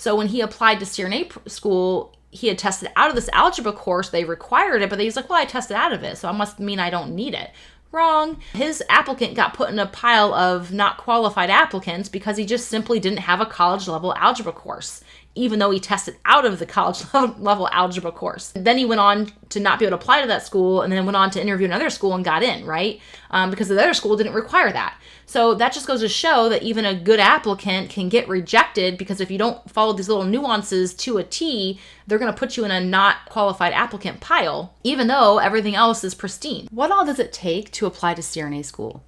So when he applied to CRNA school, he had tested out of this algebra course. They required it, but he's like, well, I tested out of it, so it must mean I don't need it. Wrong. His applicant got put in a pile of not qualified applicants because he just simply didn't have a college level algebra course, even though he tested out of the college level algebra course. Then he went on to not be able to apply to that school, and then went on to interview another school and got in, right? Because the other school didn't require that. So that just goes to show that even a good applicant can get rejected, because if you don't follow these little nuances to a T, they're going to put you in a not qualified applicant pile, even though everything else is pristine. What all does it take to apply to CRNA school?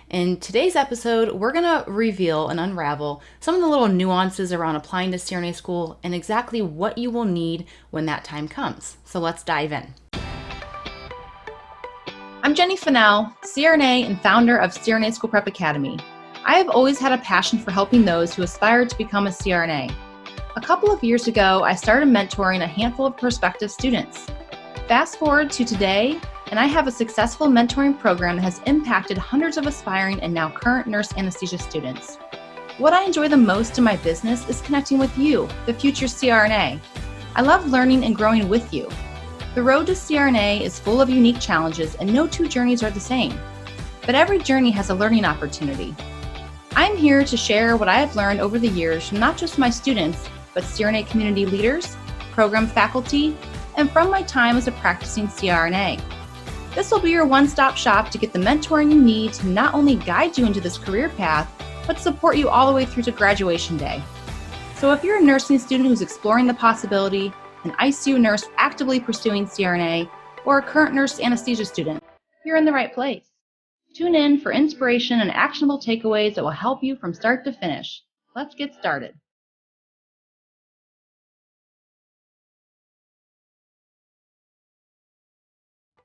In today's episode, we're going to reveal and unravel some of the little nuances around applying to CRNA school and exactly what you will need when that time comes. So let's dive in. I'm Jenny Finnell, CRNA and founder of CRNA School Prep Academy. I have always had a passion for helping those who aspire to become a CRNA. A couple of years ago, I started mentoring a handful of prospective students. Fast forward to today, and I have a successful mentoring program that has impacted hundreds of aspiring and now current nurse anesthesia students. What I enjoy the most in my business is connecting with you, the future CRNA. I love learning and growing with you. The road to CRNA is full of unique challenges, and no two journeys are the same. But every journey has a learning opportunity. I'm here to share what I have learned over the years from not just my students, but CRNA community leaders, program faculty, and from my time as a practicing CRNA. This will be your one-stop shop to get the mentoring you need to not only guide you into this career path, but support you all the way through to graduation day. So if you're a nursing student who's exploring the possibility, an ICU nurse actively pursuing CRNA, or a current nurse anesthesia student, you're in the right place. Tune in for inspiration and actionable takeaways that will help you from start to finish. Let's get started.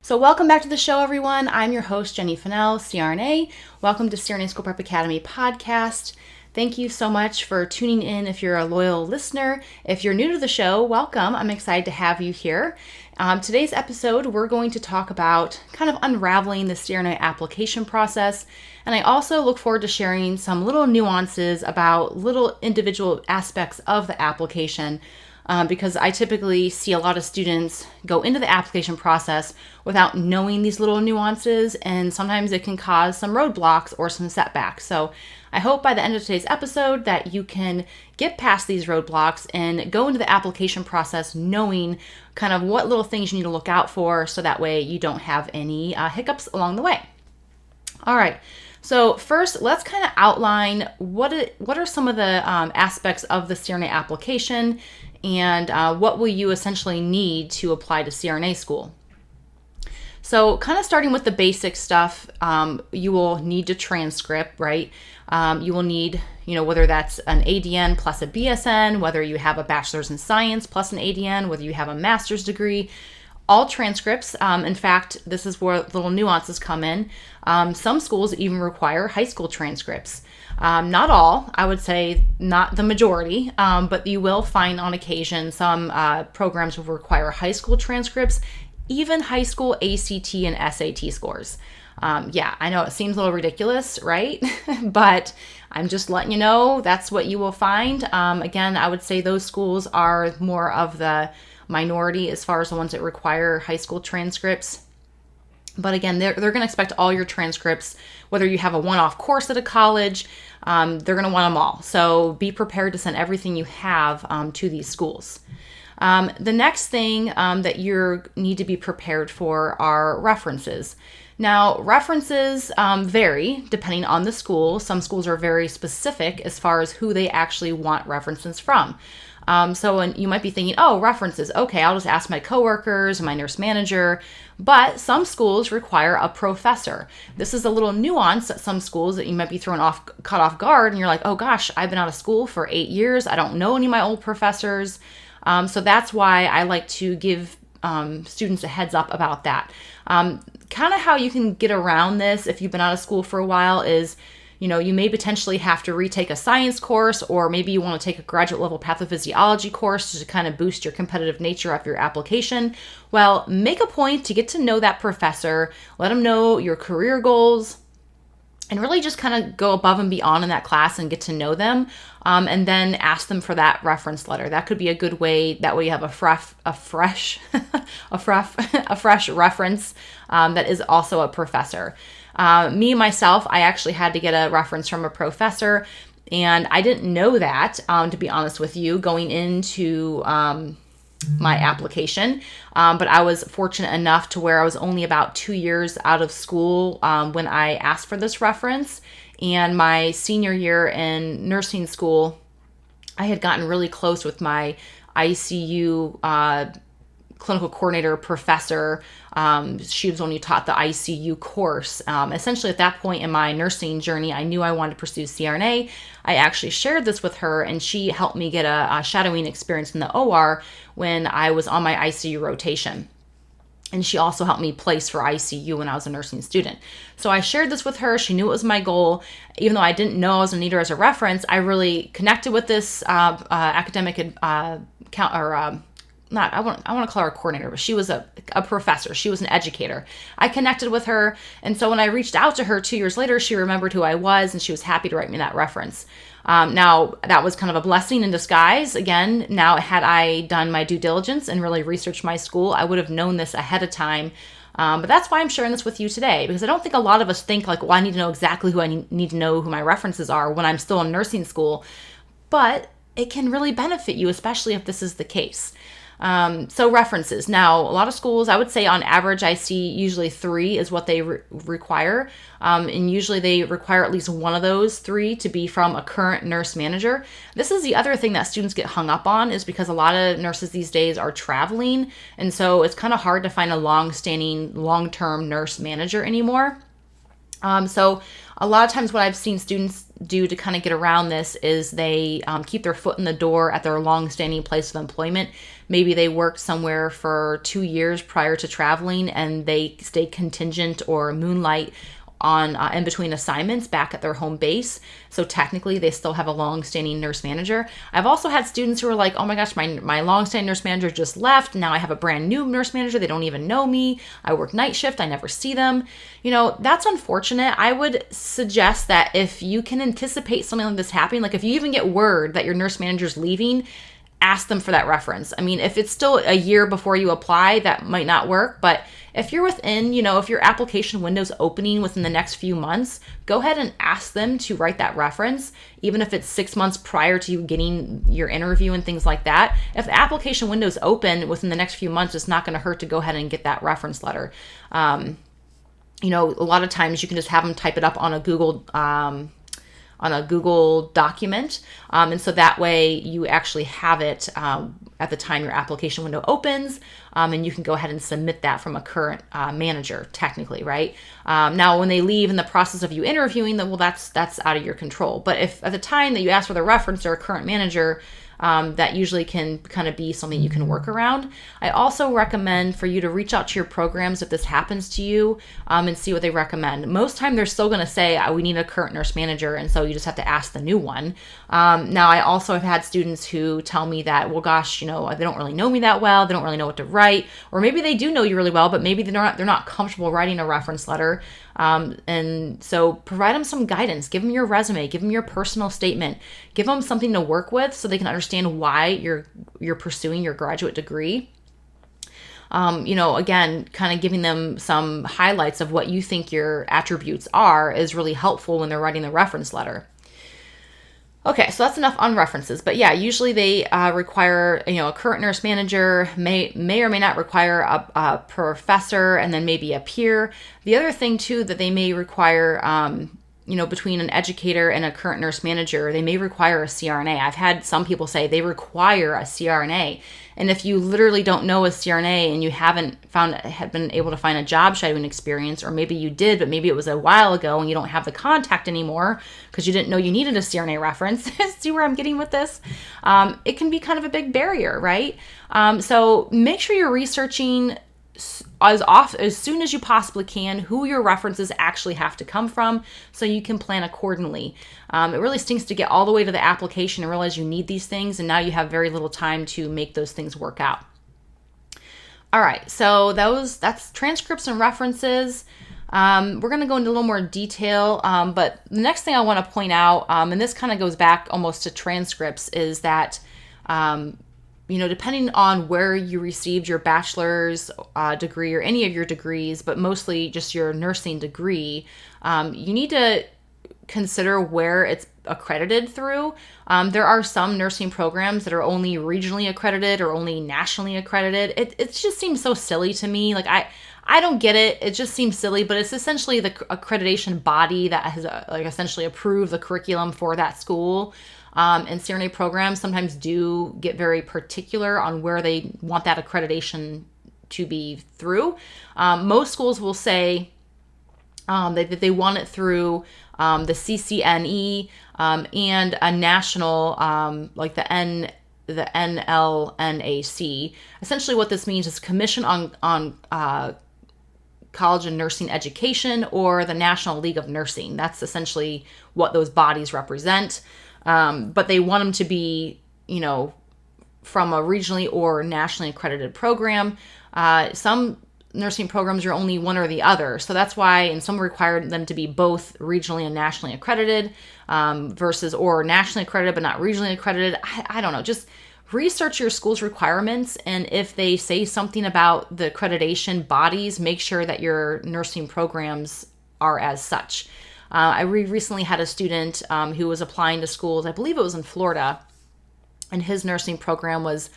So welcome back to the show, everyone. I'm your host, Jenny Finnell, CRNA. Welcome to CRNA School Prep Academy podcast. Thank you so much for tuning in if you're a loyal listener. If you're new to the show, welcome. I'm excited to have you here. Today's episode, we're going to talk about kind of unraveling the CRNA application process. And I also look forward to sharing some little nuances about little individual aspects of the application, because I typically see a lot of students go into the application process without knowing these little nuances, and sometimes it can cause some roadblocks or some setbacks. So I hope by the end of today's episode that you can get past these roadblocks and go into the application process knowing kind of what little things you need to look out for, so that way you don't have any hiccups along the way. All right. So first, let's kind of outline what are some of the aspects of the CRNA application, and what will you essentially need to apply to CRNA school. So kind of starting with the basic stuff, you will need a transcript, right? You will need, whether that's an ADN plus a BSN, whether you have a bachelor's in science plus an ADN, whether you have a master's degree, all transcripts. In fact, this is where little nuances come in. Some schools even require high school transcripts. Not all, I would say not the majority, but you will find on occasion some programs will require high school transcripts, even high school ACT and SAT scores. Yeah, I know it seems a little ridiculous, right? But I'm just letting you know that's what you will find. Again, I would say those schools are more of the minority as far as the ones that require high school transcripts. But again, they're going to expect all your transcripts, whether you have a one-off course at a college, they're going to want them all. So be prepared to send everything you have to these schools. The next thing that you need to be prepared for are references. Now, references vary depending on the school. Some schools are very specific as far as who they actually want references from. So you might be thinking, oh, references. Okay, I'll just ask my coworkers and my nurse manager. But some schools require a professor. This is a little nuance at some schools that you might be caught off guard, and you're like, oh gosh, I've been out of school for 8 years. I don't know any of my old professors. So that's why I like to give students a heads up about that. Kind of how you can get around this if you've been out of school for a while is, you may potentially have to retake a science course, or maybe you want to take a graduate level pathophysiology course to kind of boost your competitive nature of your application. Well, make a point to get to know that professor, let them know your career goals, and really just kind of go above and beyond in that class and get to know them, and then ask them for that reference letter. That could be a good way. That way you have a fresh reference that is also a professor. Myself, I actually had to get a reference from a professor, and I didn't know that, to be honest with you, going into my application. But I was fortunate enough to where I was only about 2 years out of school when I asked for this reference. And my senior year in nursing school, I had gotten really close with my ICU clinical coordinator professor. She was only taught the ICU course. Essentially, at that point in my nursing journey, I knew I wanted to pursue CRNA. I actually shared this with her, and she helped me get a shadowing experience in the OR when I was on my ICU rotation. And she also helped me place for ICU when I was a nursing student. So I shared this with her. She knew it was my goal. Even though I didn't know I was going to need her as a reference, I really connected with this academic I want to call her a coordinator, but she was a professor. She was an educator. I connected with her. And so when I reached out to her 2 years later, she remembered who I was, and she was happy to write me that reference. Now, that was kind of a blessing in disguise. Again, now had I done my due diligence and really researched my school, I would have known this ahead of time. But that's why I'm sharing this with you today, because I don't think a lot of us think like, well, I need to know exactly who I need to know who my references are when I'm still in nursing school. But it can really benefit you, especially if this is the case. So references. Now, a lot of schools, I would say on average, I see usually 3 is what they require. And usually they require at least one of those 3 to be from a current nurse manager. This is the other thing that students get hung up on, is because a lot of nurses these days are traveling. And so it's kind of hard to find a long-standing, long-term nurse manager anymore. So a lot of times what I've seen students do to kind of get around this is they keep their foot in the door at their long-standing place of employment. Maybe they worked somewhere for 2 years prior to traveling, and they stay contingent or moonlight on in between assignments back at their home base. So technically they still have a long-standing nurse manager. I've also had students who are like, oh my gosh, my long-standing nurse manager just left. Now I have a brand new nurse manager. They don't even know me. I work night shift. I never see them. That's unfortunate. I would suggest that if you can anticipate something like this happening, like if you even get word that your nurse manager's leaving, ask them for that reference. I mean, if it's still a year before you apply, that might not work. But if you're within, if your application window's opening within the next few months, go ahead and ask them to write that reference, even if it's 6 months prior to you getting your interview and things like that. If the application window's open within the next few months, it's not going to hurt to go ahead and get that reference letter. A lot of times you can just have them type it up on a Google document. And so that way you actually have it at the time your application window opens, and you can go ahead and submit that from a current manager, technically, right? Now, when they leave in the process of you interviewing them, well, that's out of your control. But if at the time that you ask for the reference or a current manager, that usually can kind of be something you can work around. I also recommend for you to reach out to your programs if this happens to you, and see what they recommend. Most time they're still going to say, we need a current nurse manager, and so you just have to ask the new one. Now, I also have had students who tell me that, well, gosh, they don't really know me that well. They don't really know what to write. Or maybe they do know you really well, but maybe they're not comfortable writing a reference letter. And so provide them some guidance. Give them your resume. Give them your personal statement. Give them something to work with so they can understand why you're pursuing your graduate degree. Again, kind of giving them some highlights of what you think your attributes are is really helpful when they're writing the reference letter. Okay, so that's enough on references. But yeah, usually they require, a current nurse manager, may or may not require a professor, and then maybe a peer. The other thing too that they may require, between an educator and a current nurse manager, they may require a CRNA. I've had some people say they require a CRNA. And if you literally don't know a CRNA and you haven't been able to find a job shadowing experience, or maybe you did, but maybe it was a while ago and you don't have the contact anymore because you didn't know you needed a CRNA reference. See where I'm getting with this? It can be kind of a big barrier, right? So make sure you're researching as soon as you possibly can who your references actually have to come from, so you can plan accordingly. It really stinks to get all the way to the application and realize you need these things, and now you have very little time to make those things work out. All right, so that's transcripts and references. We're going to go into a little more detail, but the next thing I want to point out, and this kind of goes back almost to transcripts, is that, depending on where you received your bachelor's degree or any of your degrees, but mostly just your nursing degree, you need to consider where it's accredited through. There are some nursing programs that are only regionally accredited or only nationally accredited. It just seems so silly to me. Like, I don't get it. It just seems silly, but it's essentially the accreditation body that has essentially approved the curriculum for that school. And CRNA programs sometimes do get very particular on where they want that accreditation to be through. Most schools will say that they want it through the CCNE and a national, like the NLNAC. Essentially what this means is Commission on College and Nursing Education, or the National League of Nursing. That's essentially what those bodies represent. But they want them to be, from a regionally or nationally accredited program. Some nursing programs are only one or the other. So that's why, and some require them to be both regionally and nationally accredited versus or nationally accredited but not regionally accredited. I don't know. Just research your school's requirements, and if they say something about the accreditation bodies, make sure that your nursing programs are as such. I recently had a student who was applying to schools, I believe it was in Florida, and his nursing program was,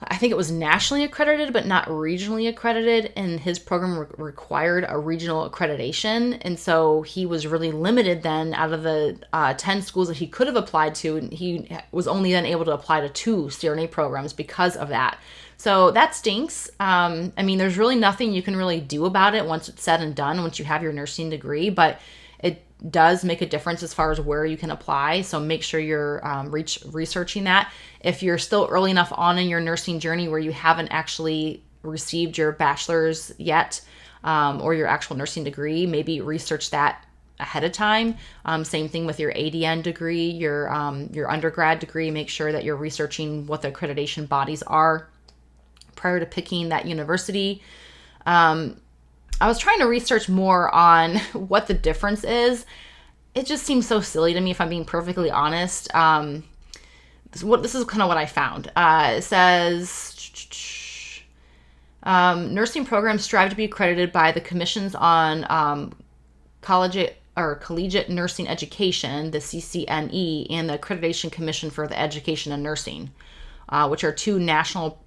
I think it was nationally accredited, but not regionally accredited, and his program required a regional accreditation, and so he was really limited then. Out of the 10 schools that he could have applied to, he was only then able to apply to 2 CRNA programs because of that. So that stinks. There's really nothing you can really do about it once it's said and done, once you have your nursing degree, but it does make a difference as far as where you can apply. So make sure you're researching that. If you're still early enough on in your nursing journey where you haven't actually received your bachelor's yet, or your actual nursing degree, maybe research that ahead of time. Same thing with your ADN degree, your undergrad degree. Make sure that you're researching what the accreditation bodies are prior to picking that university. I was trying to research more on what the difference is. It just seems so silly to me, if I'm being perfectly honest. This is kind of what I found. It says, nursing programs strive to be accredited by the Commissions on Collegiate Nursing Education, the CCNE, and the Accreditation Commission for the Education of Nursing, which are 2 national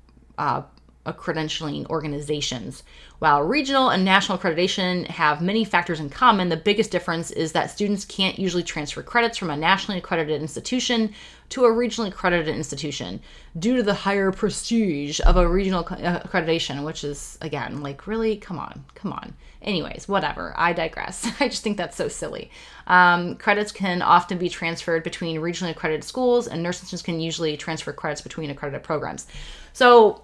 credentialing organizations. While regional and national accreditation have many factors in common, the biggest difference is that students can't usually transfer credits from a nationally accredited institution to a regionally accredited institution due to the higher prestige of a regional accreditation, which is, again, like, really, come on. Anyways, whatever. I digress. I just think that's so silly. Credits can often be transferred between regionally accredited schools, and nursing students can usually transfer credits between accredited programs. So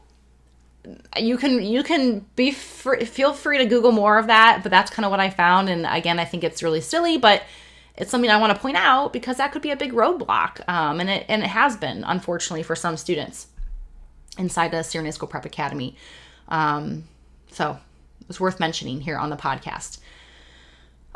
you can feel free to Google more of that, but that's kind of what I found. And again, I think it's really silly, but it's something I want to point out because that could be a big roadblock. And it has been, unfortunately, for some students inside the CRNA School Prep Academy. So it was worth mentioning here on the podcast.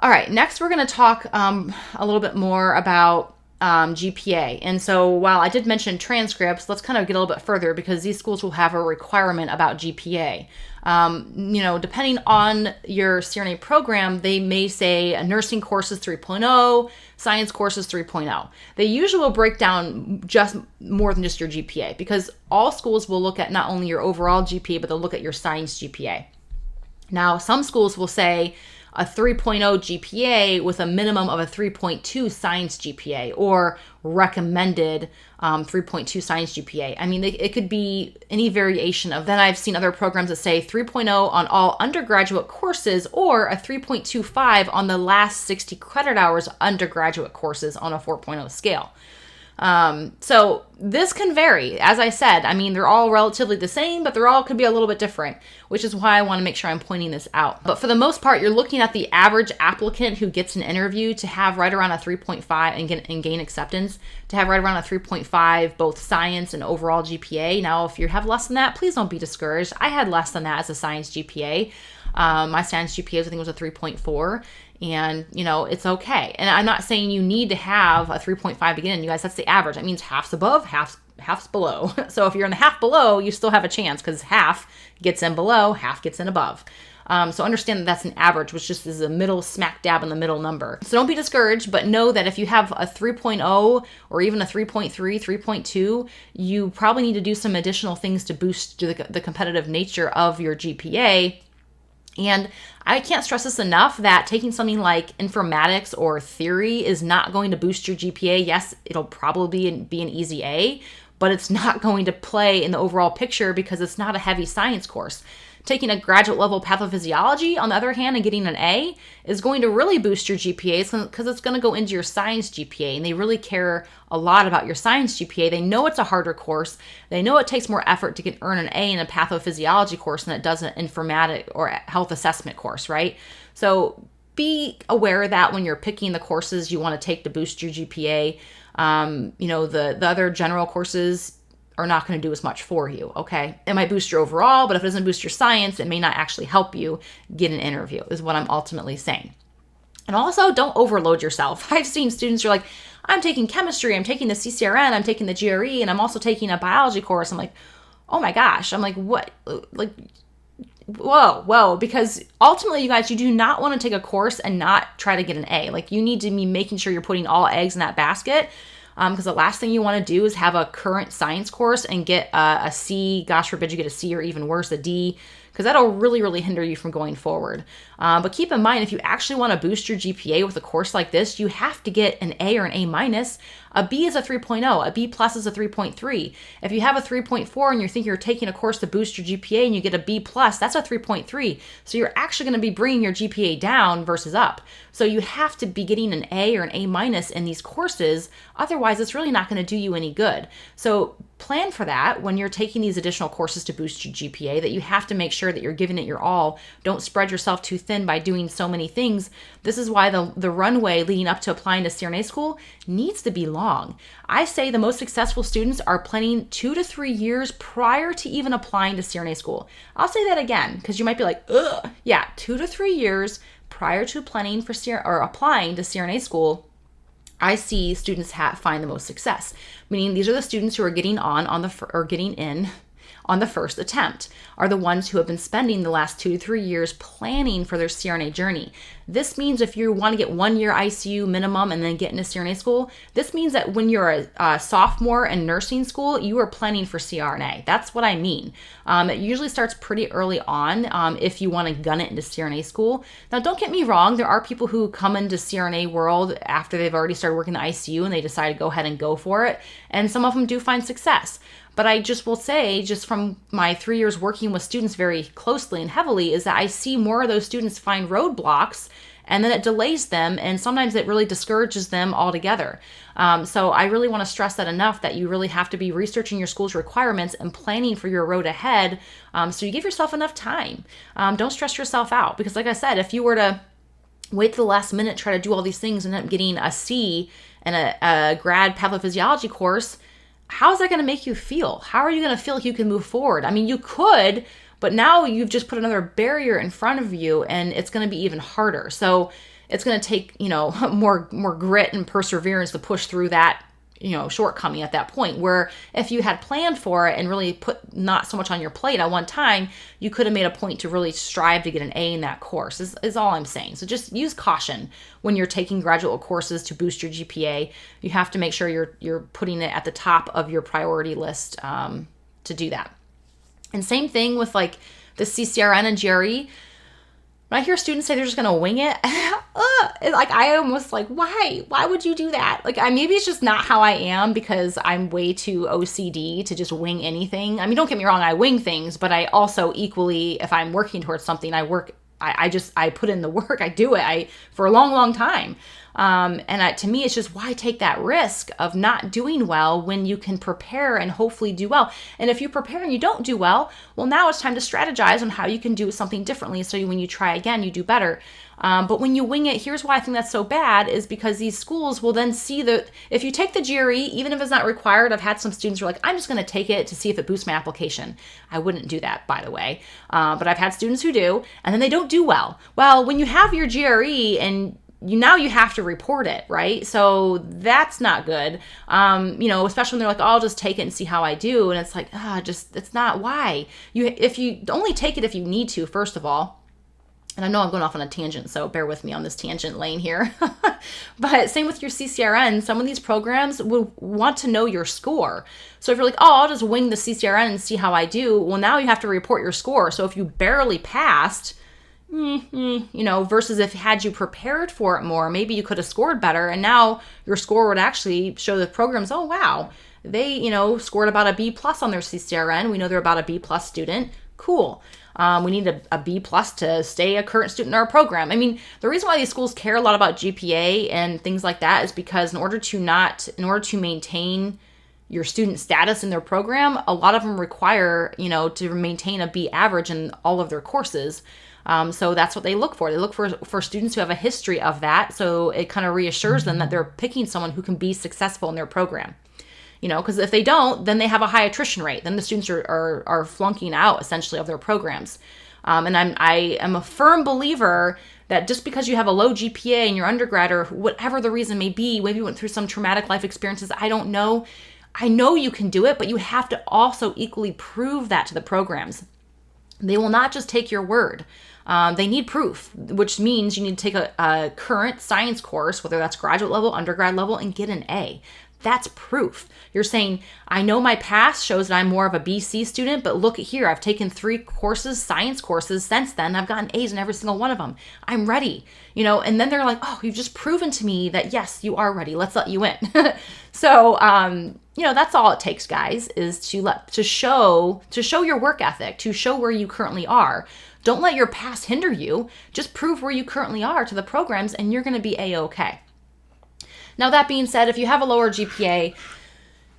All right, next we're going to talk a little bit more about GPA. And so while I did mention transcripts, let's kind of get a little bit further because these schools will have a requirement about GPA. Depending on your CRNA program, they may say a nursing course is 3.0, science course is 3.0. They usually will break down just more than just your GPA because all schools will look at not only your overall GPA, but they'll look at your science GPA. Now, some schools will say a 3.0 GPA with a minimum of a 3.2 science GPA or recommended 3.2 science GPA. I mean, it could be any variation of that. I've seen other programs that say 3.0 on all undergraduate courses or a 3.25 on the last 60 credit hours undergraduate courses on a 4.0 scale. So this can vary. As I said, I mean, they're all relatively the same, but they're all could be a little bit different, which is why I want to make sure I'm pointing this out. But for the most part, you're looking at the average applicant who gets an interview to have right around a 3.5 and gain acceptance, to have right around a 3.5, both science and overall GPA. Now, if you have less than that, please don't be discouraged. I had less than that as a science GPA. My science GPA, I think, was a 3.4. And, it's okay. And I'm not saying you need to have a 3.5 to get in. You guys, that's the average. That means half's above, half's below. So if you're in the half below, you still have a chance because half gets in below, half gets in above. So understand that that's an average, which just is a middle smack dab in the middle number. So don't be discouraged, but know that if you have a 3.0 or even a 3.3, 3.2, you probably need to do some additional things to boost the competitive nature of your GPA. And I can't stress this enough that taking something like informatics or theory is not going to boost your GPA. Yes, it'll probably be an easy A, but it's not going to play in the overall picture because it's not a heavy science course. Taking a graduate level pathophysiology, on the other hand, and getting an A is going to really boost your GPA because it's going to go into your science GPA, and they really care a lot about your science GPA. They know it's a harder course. They know it takes more effort to earn an A in a pathophysiology course than it does an informatic or health assessment course, right? So be aware of that when you're picking the courses you want to take to boost your GPA. The other general courses are not going to do as much for you, okay? It might boost your overall, but if it doesn't boost your science, it may not actually help you get an interview, is what I'm ultimately saying. And also, don't overload yourself. I've seen students who are like, I'm taking chemistry, I'm taking the CCRN, I'm taking the GRE, and I'm also taking a biology course. I'm like, oh my gosh. I'm like, what? Like, whoa. Because ultimately, you guys, you do not want to take a course and not try to get an A. Like, you need to be making sure you're putting all eggs in that basket. Because the last thing you want to do is have a current science course and get a C, gosh forbid you get a C or even worse, a D, because that'll really, really hinder you from going forward. But keep in mind, if you actually want to boost your GPA with a course like this, you have to get an A or an A minus. A B is a 3.0, a B plus is a 3.3. If you have a 3.4 and you think you're taking a course to boost your GPA and you get a B plus, that's a 3.3. So you're actually going to be bringing your GPA down versus up. So you have to be getting an A or an A minus in these courses. Otherwise, it's really not going to do you any good. So plan for that when you're taking these additional courses to boost your GPA, that you have to make sure that you're giving it your all. Don't spread yourself too thin by doing so many things. This is why the runway leading up to applying to CRNA school needs to be long. I say the most successful students are planning 2 to 3 years prior to even applying to CRNA school. I'll say that again because you might be like, ugh. Yeah, 2 to 3 years prior to planning for applying to CRNA school, I see students find the most success. Meaning these are the students who are getting in on the first attempt, are the ones who have been spending the last 2 to 3 years planning for their CRNA journey. This means if you want to get 1 year ICU minimum and then get into CRNA school, this means that when you're a sophomore in nursing school, you are planning for CRNA. That's what I mean. It usually starts pretty early on if you want to gun it into CRNA school. Now, don't get me wrong. There are people who come into CRNA world after they've already started working in the ICU and they decide to go ahead and go for it. And some of them do find success. But I just will say, just from my 3 years working with students very closely and heavily, is that I see more of those students find roadblocks and then it delays them, and sometimes it really discourages them altogether. So I really want to stress that enough, that you really have to be researching your school's requirements and planning for your road ahead, so you give yourself enough time. Don't stress yourself out, because like I said, if you were to wait till the last minute, try to do all these things and end up getting a C in a grad pathophysiology course, how is that going to make you feel? How are you going to feel like you can move forward? I mean, you could, but now you've just put another barrier in front of you, and it's going to be even harder. So it's going to take, more grit and perseverance to push through that, shortcoming at that point, where if you had planned for it and really put not so much on your plate at one time, you could have made a point to really strive to get an A in that course, is all I'm saying. So just use caution when you're taking graduate courses to boost your GPA. You have to make sure you're putting it at the top of your priority list to do that. And same thing with like the CCRN and GRE. When I hear students say they're just going to wing it, like I almost like, why? Why would you do that? Like, maybe it's just not how I am, because I'm way too OCD to just wing anything. I mean, don't get me wrong, I wing things, but I also equally, if I'm working towards something, I put in the work. I do it for a long, long time. To me, it's just, why take that risk of not doing well when you can prepare and hopefully do well? And if you prepare and you don't do well, well, now it's time to strategize on how you can do something differently. So when you try again, you do better. But when you wing it, here's why I think that's so bad, is because these schools will then see if you take the GRE, even if it's not required. I've had some students who are like, I'm just going to take it to see if it boosts my application. I wouldn't do that, by the way. But I've had students who do, and then they don't do well. Well, when you have your GRE and now you have to report it, right? So that's not good. Especially when they're like, oh, I'll just take it and see how I do. And it's like, it's not why. If you only take it if you need to, first of all. And I know I'm going off on a tangent, so bear with me on this tangent lane here. But same with your CCRN. Some of these programs will want to know your score. So if you're like, oh, I'll just wing the CCRN and see how I do. Well, now you have to report your score. So if you barely passed, versus if had you prepared for it more, maybe you could have scored better. And now your score would actually show the programs, oh, wow, they, scored about a B+ on their CCRN. We know they're about a B+ student. Cool. We need a B+ to stay a current student in our program. I mean, the reason why these schools care a lot about GPA and things like that is because in order to maintain your student status in their program, a lot of them require, to maintain a B average in all of their courses. So that's what they look for. They look for students who have a history of that. So it kind of reassures them that they're picking someone who can be successful in their program. Because if they don't, then they have a high attrition rate. Then the students are flunking out essentially of their programs. And I am a firm believer that just because you have a low GPA in your undergrad or whatever the reason may be, maybe you went through some traumatic life experiences, I don't know. I know you can do it, but you have to also equally prove that to the programs. They will not just take your word. They need proof, which means you need to take a current science course, whether that's graduate level, undergrad level, and get an A. That's proof. You're saying, I know my past shows that I'm more of a BC student, but look at here. I've taken 3 science courses since then. I've gotten A's in every single one of them. I'm ready, and then they're like, oh, you've just proven to me that yes, you are ready. Let's let you in. So, that's all it takes, guys, is to show your work ethic, to show where you currently are. Don't let your past hinder you. Just prove where you currently are to the programs and you're going to be A-okay. Now, that being said, if you have a lower GPA,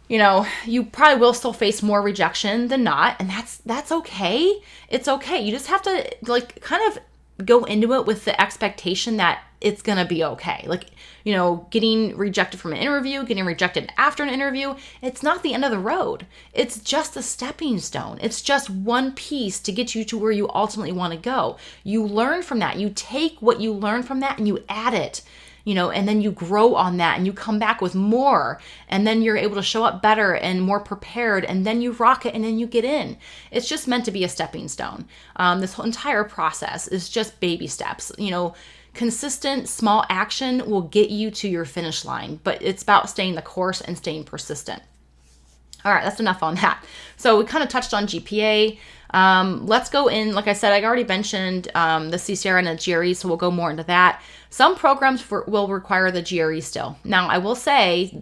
you probably will still face more rejection than not, and that's okay. It's okay. You just have to kind of go into it with the expectation that it's going to be okay. Getting rejected from an interview, getting rejected after an interview, it's not the end of the road. It's just a stepping stone. It's just one piece to get you to where you ultimately want to go. You learn from that. You take what you learn from that and you add it. And then you grow on that and you come back with more, and then you're able to show up better and more prepared, and then you rock it and then you get in. It's just meant to be a stepping stone. This whole entire process is just baby steps. Consistent small action will get you to your finish line, but it's about staying the course and staying persistent. All right, that's enough on that. So we kind of touched on GPA. Let's go in, like I said, I already mentioned the CCR and the GRE, so we'll go more into that. Some programs will require the GRE still. Now, I will say,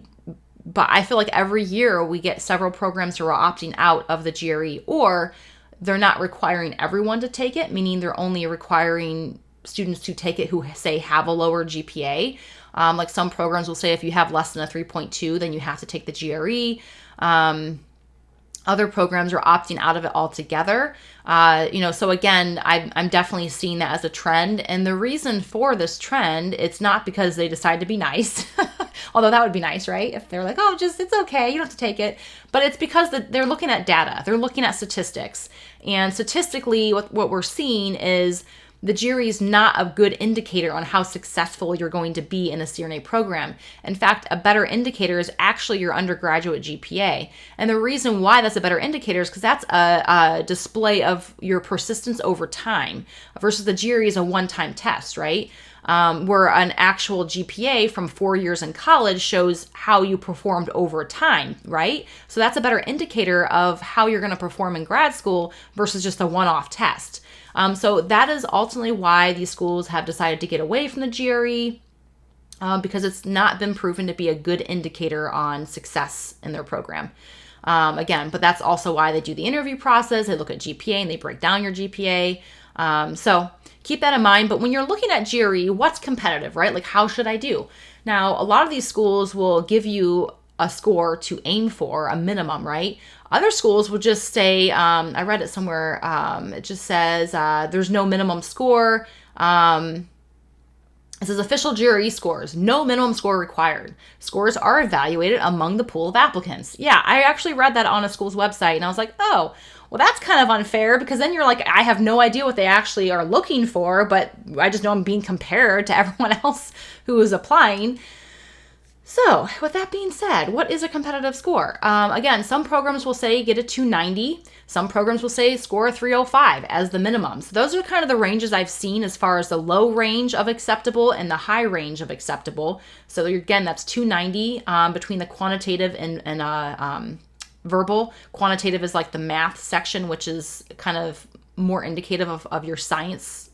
but I feel like every year we get several programs who are opting out of the GRE, or they're not requiring everyone to take it, meaning they're only requiring students to take it who, say, have a lower GPA. Like some programs will say if you have less than a 3.2, then you have to take the GRE. Other programs are opting out of it altogether. So again, I'm definitely seeing that as a trend. And the reason for this trend, it's not because they decide to be nice, although that would be nice, right? If they're like, oh, it's okay, you don't have to take it. But it's because they're looking at data. They're looking at statistics. And statistically, what we're seeing is the GRE is not a good indicator on how successful you're going to be in a CRNA program. In fact, a better indicator is actually your undergraduate GPA. And the reason why that's a better indicator is because that's a display of your persistence over time versus the GRE is a one-time test, right? Where an actual GPA from 4 years in college shows how you performed over time, right? So that's a better indicator of how you're going to perform in grad school versus just a one-off test. So that is ultimately why these schools have decided to get away from the GRE, because it's not been proven to be a good indicator on success in their program. But that's also why they do the interview process. They look at GPA and they break down your GPA. So keep that in mind. But when you're looking at GRE, what's competitive, right? Like, how should I do? Now, a lot of these schools will give you a score to aim for, a minimum, right? Other schools will just say, I read it somewhere, it just says there's no minimum score. It says official GRE scores, no minimum score required. Scores are evaluated among the pool of applicants. Yeah, I actually read that on a school's website and I was like, oh, well, that's kind of unfair, because then you're like, I have no idea what they actually are looking for, but I just know I'm being compared to everyone else who is applying. So with that being said, what is a competitive score? Again, some programs will say get a 290. Some programs will say score a 305 as the minimum. So those are kind of the ranges I've seen as far as the low range of acceptable and the high range of acceptable. So again, that's 290 between the quantitative and verbal. Quantitative is like the math section, which is kind of more indicative of your science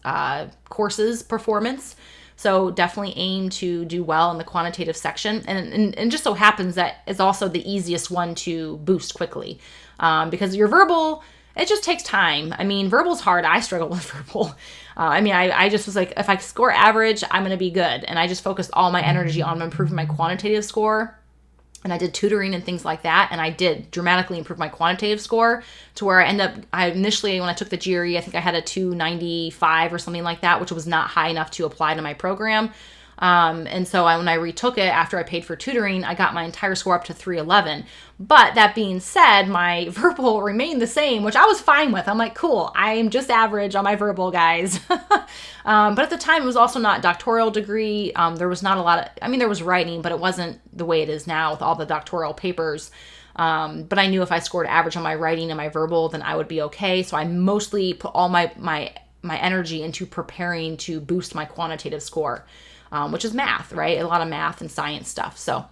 courses performance. So definitely aim to do well in the quantitative section. And just so happens that it's also the easiest one to boost quickly. Because your verbal, it just takes time. I mean, verbal's hard. I struggle with verbal. I just was like, if I score average, I'm going to be good. And I just focused all my energy on improving my quantitative score. And I did tutoring and things like that. And I did dramatically improve my quantitative score to where I initially, when I took the GRE, I think I had a 295 or something like that, which was not high enough to apply to my program. And so when I retook it after I paid for tutoring, I got my entire score up to 311. But that being said, my verbal remained the same, which I was fine with. I'm like, cool, I'm just average on my verbal, guys. But at the time, it was also not doctoral degree. There was not a lot of, there was writing, but it wasn't the way it is now with all the doctoral papers. But I knew if I scored average on my writing and my verbal, then I would be okay. So I mostly put all my energy into preparing to boost my quantitative score. Which is math, right? A lot of math and science stuff. So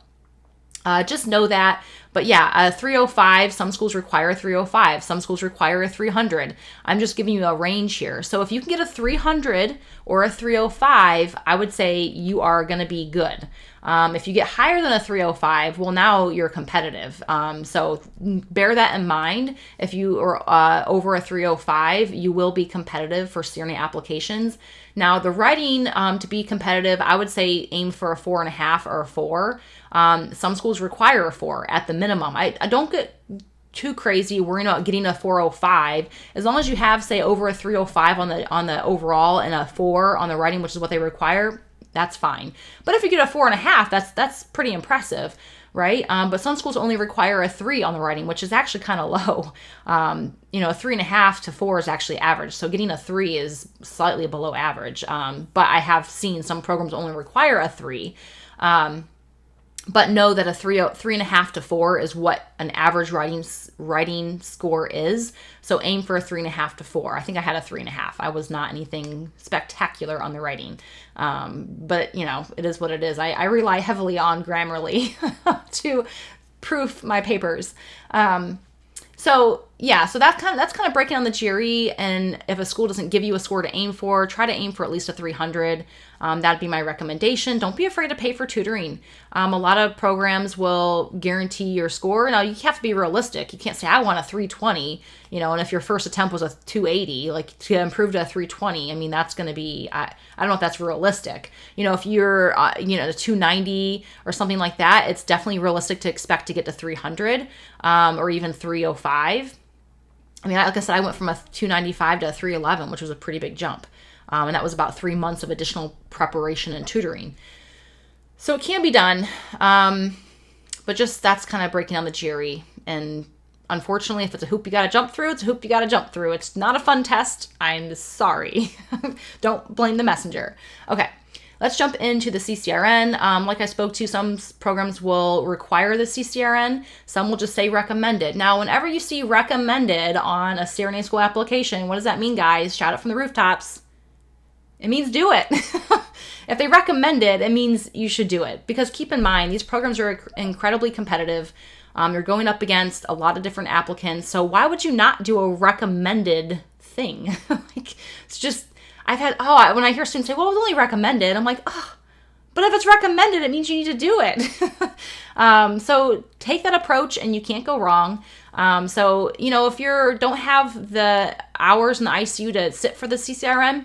just know that. But yeah, a 305, some schools require a 305. Some schools require a 300. I'm just giving you a range here. So if you can get a 300 or a 305, I would say you are going to be good. If you get higher than a 305, well, now you're competitive. So bear that in mind. If you are over a 305, you will be competitive for CRNA applications. Now, the writing, to be competitive, I would say aim for a 4.5 or a 4. Some schools require a 4 at the minimum. I don't get too crazy worrying about getting a 405. As long as you have, say, over a 305 on the overall and a 4 on the writing, which is what they require, that's fine. But if you get a 4.5, that's pretty impressive, right? But some schools only require a 3 on the writing, which is actually kind of low. A 3.5 to 4 is actually average. So getting a 3 is slightly below average. But I have seen some programs only require a 3. But know that a 3.5 to 4 is what an average writing score is. So aim for a 3.5 to 4. I think I had a 3.5. I was not anything spectacular on the writing. But it is what it is. I rely heavily on Grammarly to proof my papers. So that's kind of breaking down the GRE. And if a school doesn't give you a score to aim for, try to aim for at least a 300. That'd be my recommendation. Don't be afraid to pay for tutoring. A lot of programs will guarantee your score. Now, you have to be realistic. You can't say, I want a 320, and if your first attempt was a 280, like to improve to a 320, that's going to be, I don't know if that's realistic. If you're, a 290 or something like that, it's definitely realistic to expect to get to 300 or even 305. Like I said, I went from a 295 to a 311, which was a pretty big jump. And that was about 3 months of additional preparation and tutoring. So it can be done. But just that's kind of breaking down the GRE. And unfortunately, if it's a hoop you got to jump through, it's a hoop you got to jump through. It's not a fun test. I'm sorry. Don't blame the messenger. Okay. Let's jump into the CCRN. Like I spoke to, some programs will require the CCRN. Some will just say recommended. Now, whenever you see recommended on a CRNA school application, what does that mean, guys? Shout it from the rooftops. It means do it. If they recommend it, it means you should do it. Because keep in mind, these programs are incredibly competitive. You're going up against a lot of different applicants. So why would you not do a recommended thing? It's just... when I hear students say, well, it was only recommended, I'm like, but if it's recommended, it means you need to do it. So take that approach and you can't go wrong. If you don't have the hours in the ICU to sit for the CCRN,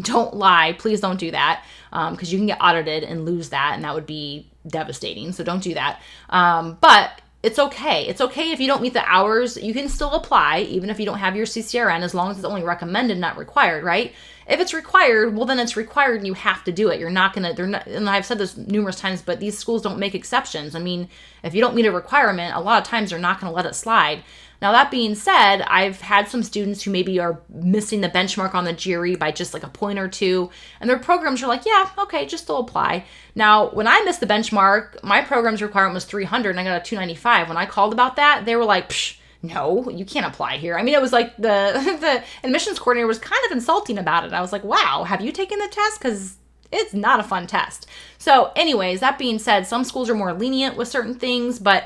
don't lie. Please don't do that, because you can get audited and lose that, and that would be devastating. So don't do that. But it's okay. It's okay if you don't meet the hours. You can still apply, even if you don't have your CCRN, as long as it's only recommended, not required, right? If it's required, well, then it's required and you have to do it. You're not going to, and I've said this numerous times, but these schools don't make exceptions. I mean, if you don't meet a requirement, a lot of times they're not going to let it slide. Now, that being said, I've had some students who maybe are missing the benchmark on the GRE by just like a point or two, and their programs are like, yeah, okay, just still apply. Now, when I missed the benchmark, my program's requirement was 300 and I got a 295. When I called about that, they were like, psh, no, you can't apply here. I mean, it was like the admissions coordinator was kind of insulting about it. I was like, wow, have you taken the test? Because it's not a fun test. So anyways, that being said, some schools are more lenient with certain things, but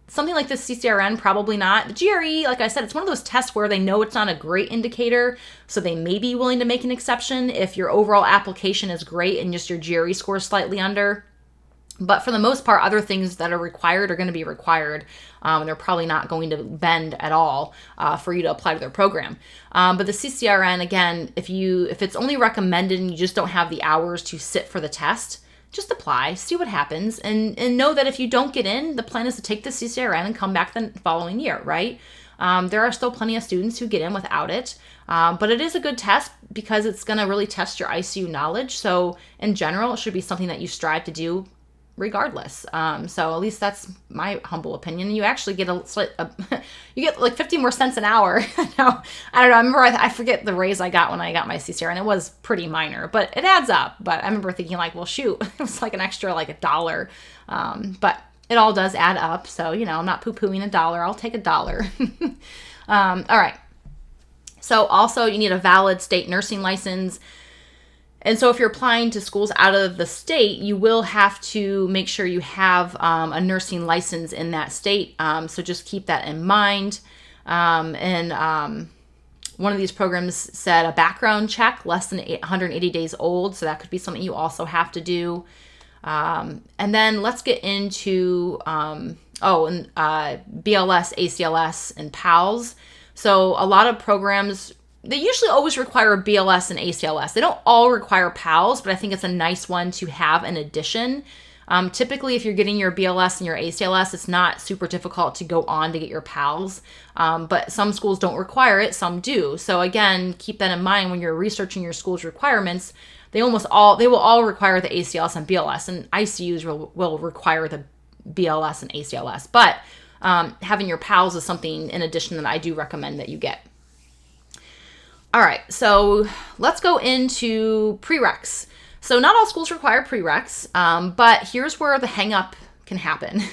something like the CCRN, probably not. The GRE, like I said, it's one of those tests where they know it's not a great indicator, so they may be willing to make an exception if your overall application is great and just your GRE score is slightly under. But for the most part, other things that are required are going to be required. And they're probably not going to bend at all for you to apply to their program. But the CCRN, again, if it's only recommended and you just don't have the hours to sit for the test, just apply, see what happens, and know that if you don't get in, the plan is to take the CCRN and come back the following year, right? There are still plenty of students who get in without it, but it is a good test because it's going to really test your ICU knowledge. So in general, it should be something that you strive to do regardless. So at least that's my humble opinion. You actually get you get like 50 more cents an hour. No, I don't know. I remember, I forget the raise I got when I got my CCR, and it was pretty minor, but it adds up. But I remember thinking like, well, shoot, it was like an extra like $1. But it all does add up. So, I'm not poo-pooing $1. I'll take $1. All right. So also you need a valid state nursing license. And so if you're applying to schools out of the state, you will have to make sure you have a nursing license in that state. So just keep that in mind. And one of these programs said a background check less than 180 days old. So that could be something you also have to do. And then let's get into BLS, ACLS, and PALS. So a lot of programs, they usually always require a BLS and ACLS. They don't all require PALS, but I think it's a nice one to have in addition. Typically, if you're getting your BLS and your ACLS, it's not super difficult to go on to get your PALS. But some schools don't require it, some do. So again, keep that in mind when you're researching your school's requirements. They will all require the ACLS and BLS, and ICUs will require the BLS and ACLS. But having your PALS is something in addition that I do recommend that you get. All right, so let's go into prereqs. So not all schools require prereqs, but here's where the hang up can happen.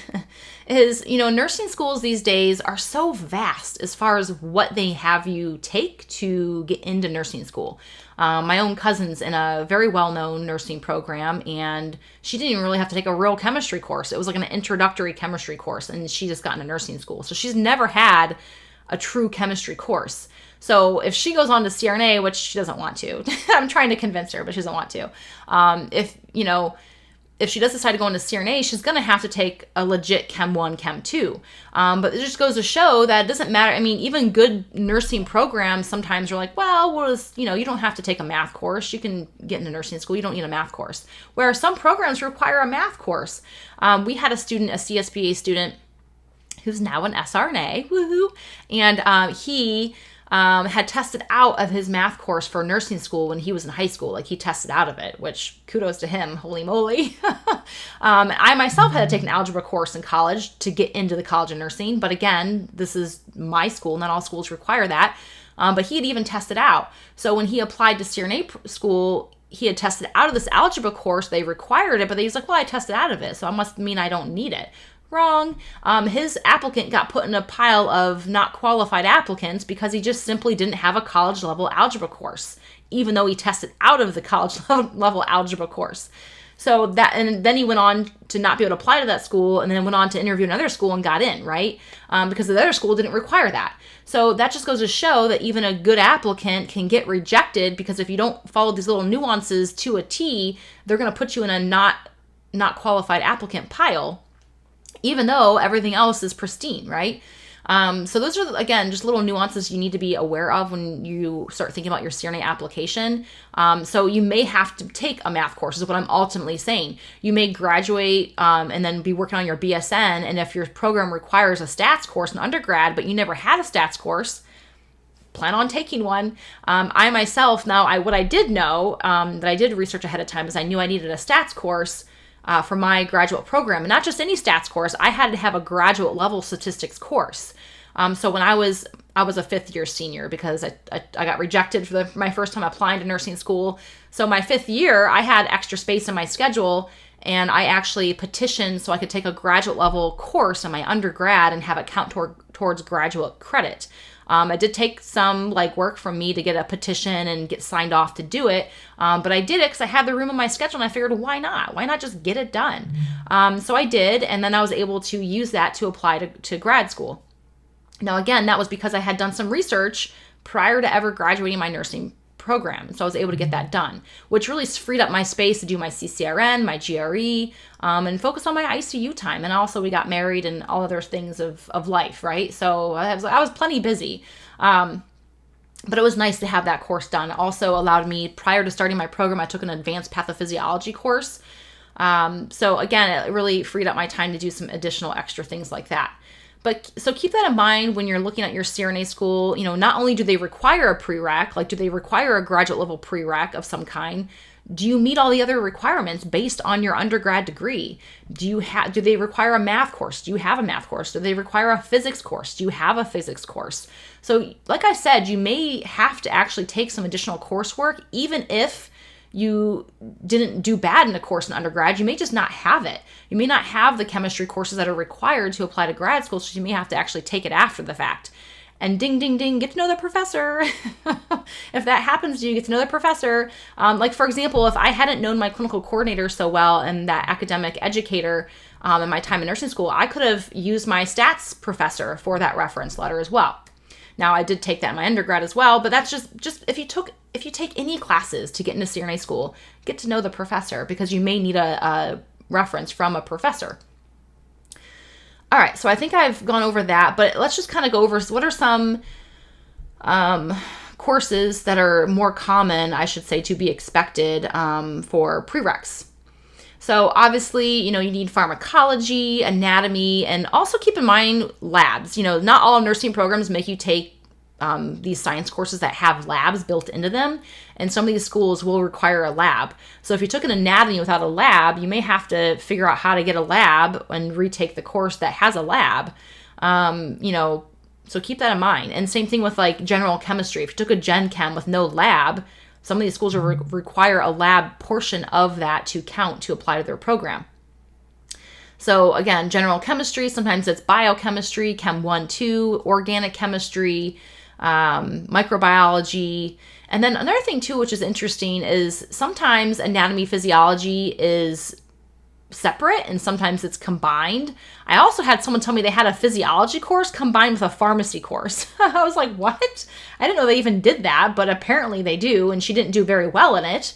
Is, nursing schools these days are so vast as far as what they have you take to get into nursing school. My own cousin's in a very well-known nursing program, and she didn't even really have to take a real chemistry course. It was like an introductory chemistry course, and she just got into nursing school. So she's never had a true chemistry course. So if she goes on to CRNA, which she doesn't want to, I'm trying to convince her, but she doesn't want to. If she does decide to go into CRNA, she's going to have to take a legit Chem 1, Chem 2. But it just goes to show that it doesn't matter. I mean, even good nursing programs sometimes are like, well, you don't have to take a math course. You can get into nursing school. You don't need a math course. Where some programs require a math course. We had a CSBA student who's now an SRNA, woohoo, and he had tested out of his math course for nursing school when he was in high school. Like, he tested out of it, which kudos to him. Holy moly. I myself had to take an algebra course in college to get into the College of Nursing. But again, this is my school. Not all schools require that. But he had even tested out. So when he applied to CRNA school, he had tested out of this algebra course. They required it, but he's like, well, I tested out of it, so it must mean I don't need it. Wrong. His applicant got put in a pile of not qualified applicants because he just simply didn't have a college level algebra course, even though he tested out of the college level algebra course. So and then he went on to not be able to apply to that school, and then went on to interview another school and got in, right? Because the other school didn't require that. So that just goes to show that even a good applicant can get rejected, because if you don't follow these little nuances to a T, they're going to put you in a not qualified applicant pile, even though everything else is pristine, right? So those are, again, just little nuances you need to be aware of when you start thinking about your CRNA application. So you may have to take a math course, is what I'm ultimately saying. You may graduate and then be working on your BSN, and if your program requires a stats course in undergrad, but you never had a stats course, plan on taking one. I myself, now, what I did know, that I did research ahead of time, is I knew I needed a stats course for my graduate program, and not just any stats course. I had to have a graduate level statistics course. So when I was a fifth year senior, because I got rejected for my first time applying to nursing school. So my fifth year, I had extra space in my schedule, and I actually petitioned so I could take a graduate level course in my undergrad and have it count towards graduate credit. It did take some work from me to get a petition and get signed off to do it. But I did it because I had the room in my schedule, and I figured, why not? Why not just get it done? So I did. And then I was able to use that to apply to grad school. Now, again, that was because I had done some research prior to ever graduating my nursing program. So I was able to get that done, which really freed up my space to do my CCRN, my GRE, and focus on my ICU time. And also we got married and all other things of life, right? So I was plenty busy. But it was nice to have that course done. It also allowed me, prior to starting my program, I took an advanced pathophysiology course. So again, it really freed up my time to do some additional extra things like that. But so keep that in mind when you're looking at your CRNA school. Not only do they require a prereq, do they require a graduate level prereq of some kind? Do you meet all the other requirements based on your undergrad degree? Do they require a math course? Do you have a math course? Do they require a physics course? Do you have a physics course? So like I said, you may have to actually take some additional coursework, even if you didn't do bad in a course in undergrad. You may just not have it. You may not have the chemistry courses that are required to apply to grad school, so you may have to actually take it after the fact. And ding, ding, ding, get to know the professor. If that happens to you, get to know the professor. For example, if I hadn't known my clinical coordinator so well and that academic educator in my time in nursing school, I could have used my stats professor for that reference letter as well. Now, I did take that in my undergrad as well, but that's just if you take any classes to get into CRNA school, get to know the professor, because you may need a reference from a professor. All right, so I think I've gone over that, but let's just kind of go over what are some courses that are more common, I should say, to be expected for prereqs. So obviously, you need pharmacology, anatomy, and also keep in mind labs. Not all nursing programs make you take these science courses that have labs built into them, and some of these schools will require a lab. So if you took an anatomy without a lab, you may have to figure out how to get a lab and retake the course that has a lab. So keep that in mind. And same thing with general chemistry. If you took a gen chem with no lab, some of these schools will require a lab portion of that to count to apply to their program. So again, general chemistry, sometimes it's biochemistry, Chem 1, 2, organic chemistry, microbiology. And then another thing too, which is interesting, is sometimes anatomy physiology is separate and sometimes it's combined. I also had someone tell me they had a physiology course combined with a pharmacy course. I was like, what? I didn't know they even did that, but apparently they do, and she didn't do very well in it,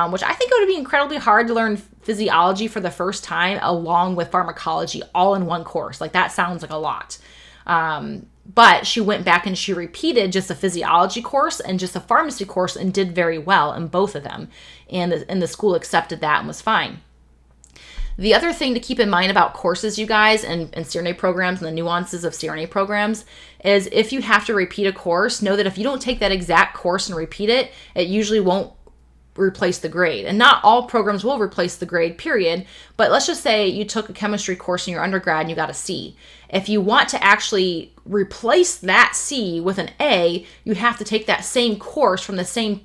which I think it would be incredibly hard to learn physiology for the first time along with pharmacology all in one course. That sounds like a lot. But she went back and she repeated just a physiology course and just a pharmacy course and did very well in both of them. And the school accepted that and was fine. The other thing to keep in mind about courses, you guys, and CRNA programs and the nuances of CRNA programs is if you have to repeat a course, know that if you don't take that exact course and repeat it, it usually won't replace the grade. And not all programs will replace the grade, period. But let's just say you took a chemistry course in your undergrad and you got a C. If you want to actually replace that C with an A, you have to take that same course from the same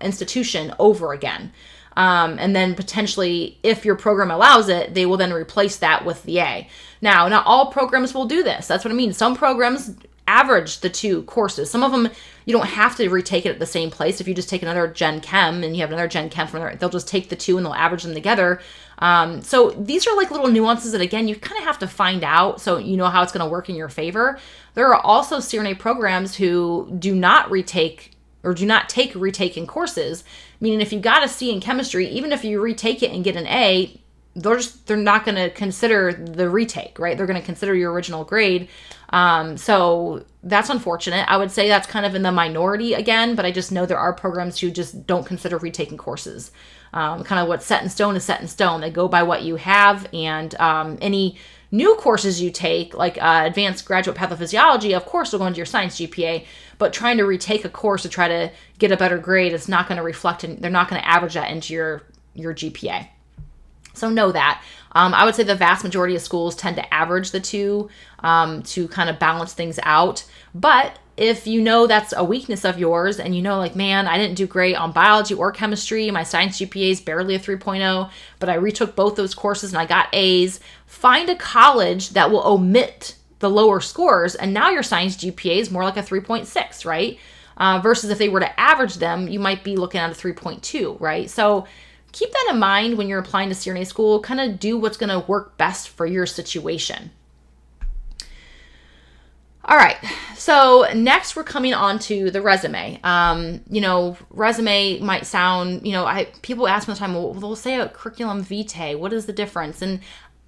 institution over again. And then potentially, if your program allows it, they will then replace that with the A. Now, not all programs will do this. That's what I mean. Some programs average the two courses. Some of them, you don't have to retake it at the same place. If you just take another Gen Chem and you have another Gen Chem from there, they'll just take the two and they'll average them together. So these are little nuances that, again, you kind of have to find out so you know how it's going to work in your favor. There are also CRNA programs who do not retake or do not take retaking courses, meaning if you got a C in chemistry, even if you retake it and get an A, they're not going to consider the retake, right? They're going to consider your original grade. So that's unfortunate. I would say that's kind of in the minority again, but I just know there are programs who just don't consider retaking courses. Kind of what's set in stone is set in stone. They go by what you have, and any new courses you take, like advanced graduate pathophysiology, of course will go into your science GPA, but trying to retake a course to try to get a better grade, it's not going to reflect, and they're not going to average that into your GPA. So know that. I would say the vast majority of schools tend to average the two to kind of balance things out. But if you know that's a weakness of yours and you know, like, man, I didn't do great on biology or chemistry, my science GPA is barely a 3.0, but I retook both those courses and I got A's, find a college that will omit the lower scores, and now your science GPA is more like a 3.6, right? Versus if they were to average them, you might be looking at a 3.2, right? So keep that in mind when you're applying to CRNA school. Kind of do what's going to work best for your situation. All right, so next we're coming on to the resume. Resume might sound, people ask me all the time, well, they'll say a curriculum vitae. What is the difference? And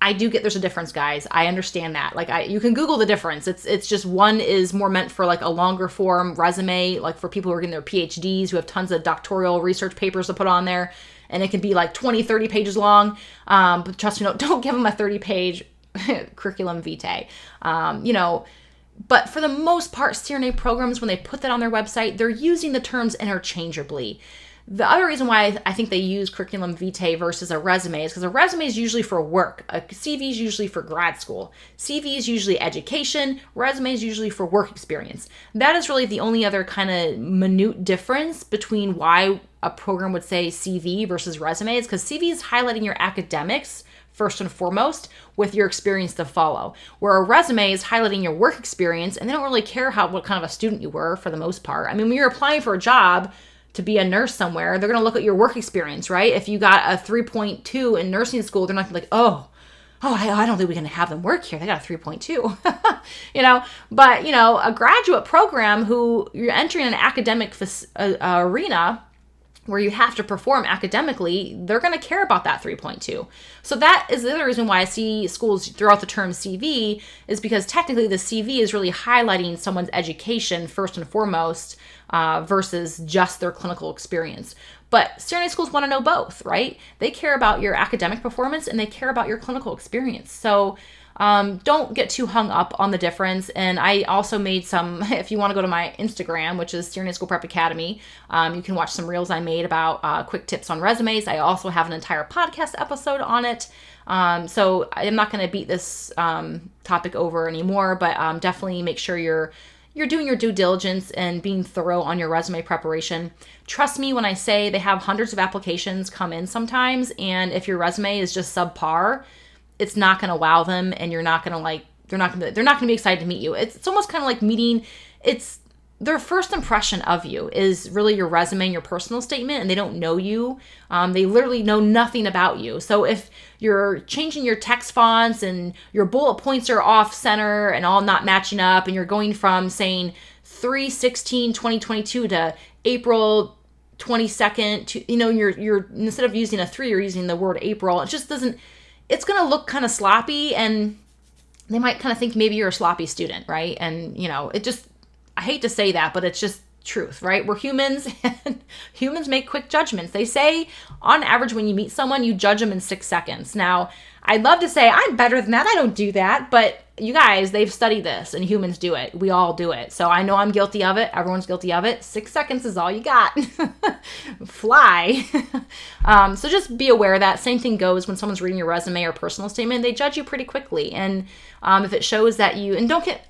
I do get there's a difference, guys. I understand that. You can Google the difference. It's just one is more meant for like a longer form resume, like for people who are getting their PhDs, who have tons of doctoral research papers to put on there. And it can be like 20, 30 pages long. But trust me, don't give them a 30-page curriculum vitae. But for the most part, CRNA programs, when they put that on their website, they're using the terms interchangeably. The other reason why I think they use curriculum vitae versus a resume is because a resume is usually for work. A CV is usually for grad school. CV is usually education. Resume is usually for work experience. That is really the only other kind of minute difference between why a program would say CV versus resume, is because CV is highlighting your academics first and foremost, with your experience to follow. Where a resume is highlighting your work experience, and they don't really care what kind of a student you were for the most part. I mean, when you're applying for a job to be a nurse somewhere, they're going to look at your work experience, right? If you got a 3.2 in nursing school, they're not going to be like, I don't think we can have them work here. They got a 3.2, But, a graduate program who you're entering an academic arena where you have to perform academically, they're going to care about that 3.2. So that is the other reason why I see schools throw out the term CV, is because technically the CV is really highlighting someone's education first and foremost versus just their clinical experience. But CRNA schools want to know both, right? They care about your academic performance and they care about your clinical experience. So don't get too hung up on the difference. And I also made some, if you want to go to my Instagram, which is CRNA School Prep Academy, you can watch some reels I made about quick tips on resumes. I also have an entire podcast episode on it. So I'm not going to beat this topic over anymore, but definitely make sure you're doing your due diligence and being thorough on your resume preparation. Trust me when I say they have hundreds of applications come in sometimes, and if your resume is just subpar, it's not going to wow them, and you're not going to they're not going to be excited to meet you. It's almost kind of like it's their first impression of you is really your resume and your personal statement, and they don't know you. They literally know nothing about you. So if you're changing your text fonts and your bullet points are off center and all not matching up, and you're going from saying 3/16/2022 to April 22nd to, you're instead of using a 3, you're using the word April. It just doesn't, it's going to look kind of sloppy, and they might kind of think maybe you're a sloppy student, right? And, I hate to say that, but it's just truth, right? We're humans, and humans make quick judgments. They say, on average, when you meet someone, you judge them in 6 seconds. Now, I'd love to say I'm better than that. I don't do that, but you guys, they've studied this, and humans do it. We all do it. So I know I'm guilty of it. Everyone's guilty of it. 6 seconds is all you got. Fly. So just be aware of that. Same thing goes when someone's reading your resume or personal statement. They judge you pretty quickly. And if it shows that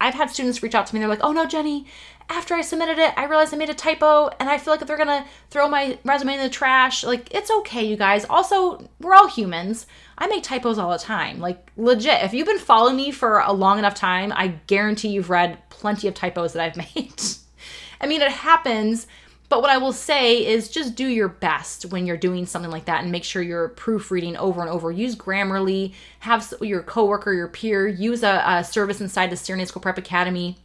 I've had students reach out to me. They're like, oh no, Jenny, after I submitted it, I realized I made a typo, and I feel like if they're going to throw my resume in the trash, it's okay, you guys. Also, we're all humans. I make typos all the time. Legit, if you've been following me for a long enough time, I guarantee you've read plenty of typos that I've made. I mean, it happens, but what I will say is just do your best when you're doing something like that, and make sure you're proofreading over and over. Use Grammarly, have your coworker, your peer, use a service inside the CRNA School Prep Academy,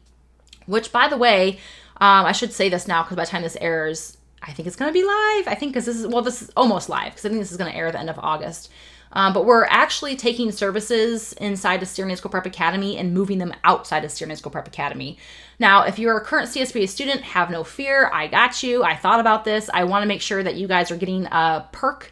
which, by the way, I should say this now because by the time this airs, I think it's going to be live. I think because this is almost live, because I think this is going to air at the end of August. But we're actually taking services inside of CRNA School Prep Academy and moving them outside of CRNA School Prep Academy. Now, if you're a current CSPA student, have no fear. I got you. I thought about this. I want to make sure that you guys are getting a perk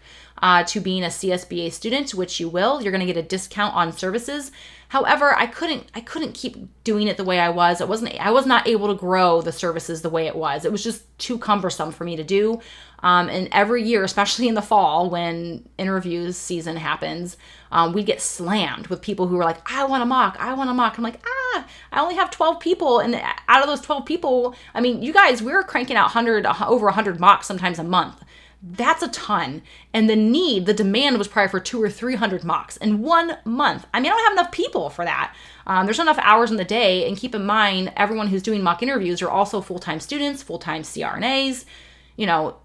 to being a CSBA student, which you will. You're going to get a discount on services. However, I couldn't keep doing it the way I was. I was not able to grow the services the way it was. It was just too cumbersome for me to do. And every year, especially in the fall when interviews season happens, we get slammed with people who are like, I want a mock. I'm like, I only have 12 people. And out of those 12 people, I mean, you guys, we're cranking out over 100 mocks sometimes a month. That's a ton. And the demand was probably for 200 or 300 mocks in 1 month. I mean, I don't have enough people for that. There's not enough hours in the day. And keep in mind, everyone who's doing mock interviews are also full-time students, full-time CRNAs. You know,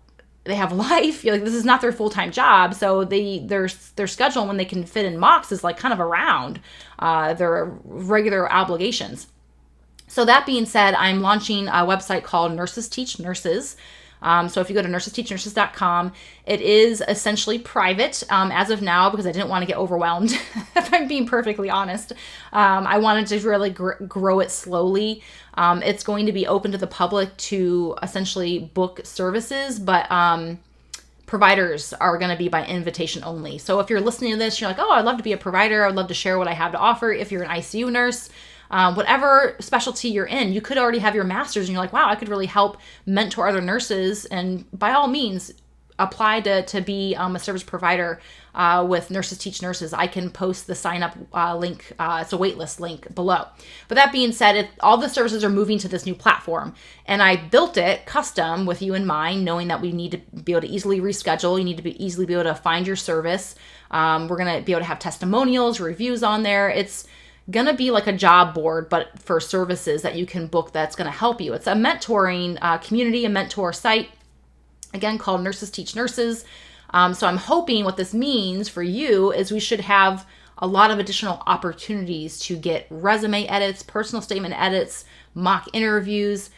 they have life. This is not their full-time job. So their schedule when they can fit in mocks is like kind of around their regular obligations. So that being said, I'm launching a website called Nurses Teach Nurses. So if you go to nursesteachnurses.com, it is essentially private as of now because I didn't want to get overwhelmed, if I'm being perfectly honest. I wanted to really grow it slowly. It's going to be open to the public to essentially book services, but providers are going to be by invitation only. So if you're listening to this, you're like, oh, I'd love to be a provider. I'd love to share what I have to offer. If you're an ICU nurse, whatever specialty you're in, you could already have your master's and you're like, wow, I could really help mentor other nurses. And by all means, apply to be a service provider with Nurses Teach Nurses. I can post the sign up link. It's a waitlist link below. But that being said, all the services are moving to this new platform. And I built it custom with you in mind, knowing that we need to be able to easily reschedule. You need to easily be able to find your service. We're going to be able to have testimonials, reviews on there. It's going to be like a job board, but for services that you can book that's going to help you. It's a mentoring community, a mentor site, again, called Nurses Teach Nurses. So I'm hoping what this means for you is we should have a lot of additional opportunities to get resume edits, personal statement edits, mock interviews,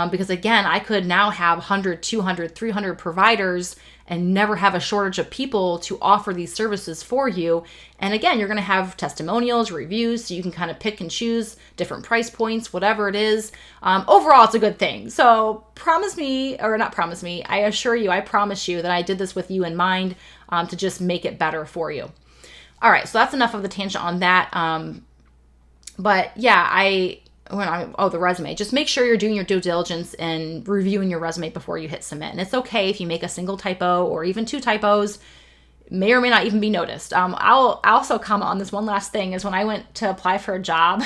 because again, I could now have 100, 200, 300 providers and never have a shortage of people to offer these services for you. And again, you're going to have testimonials, reviews, so you can kind of pick and choose different price points, whatever it is. Overall, it's a good thing. So I assure you, I promise you that I did this with you in mind to just make it better for you. All right, so that's enough of the tangent on that. But yeah, the resume. Just make sure you're doing your due diligence and reviewing your resume before you hit submit. And it's okay if you make a single typo or even 2 typos, may or may not even be noticed. I'll also comment on this one last thing is when I went to apply for a job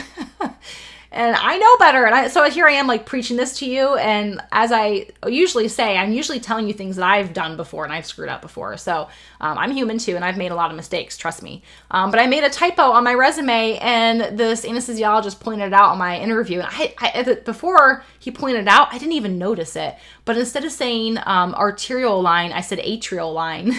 and I know better. And so here I am like preaching this to you. And as I usually say, I'm usually telling you things that I've done before and I've screwed up before. So I'm human too, and I've made a lot of mistakes, trust me. But I made a typo on my resume and this anesthesiologist pointed it out on my interview. And before he pointed it out, I didn't even notice it. But instead of saying arterial line, I said atrial line.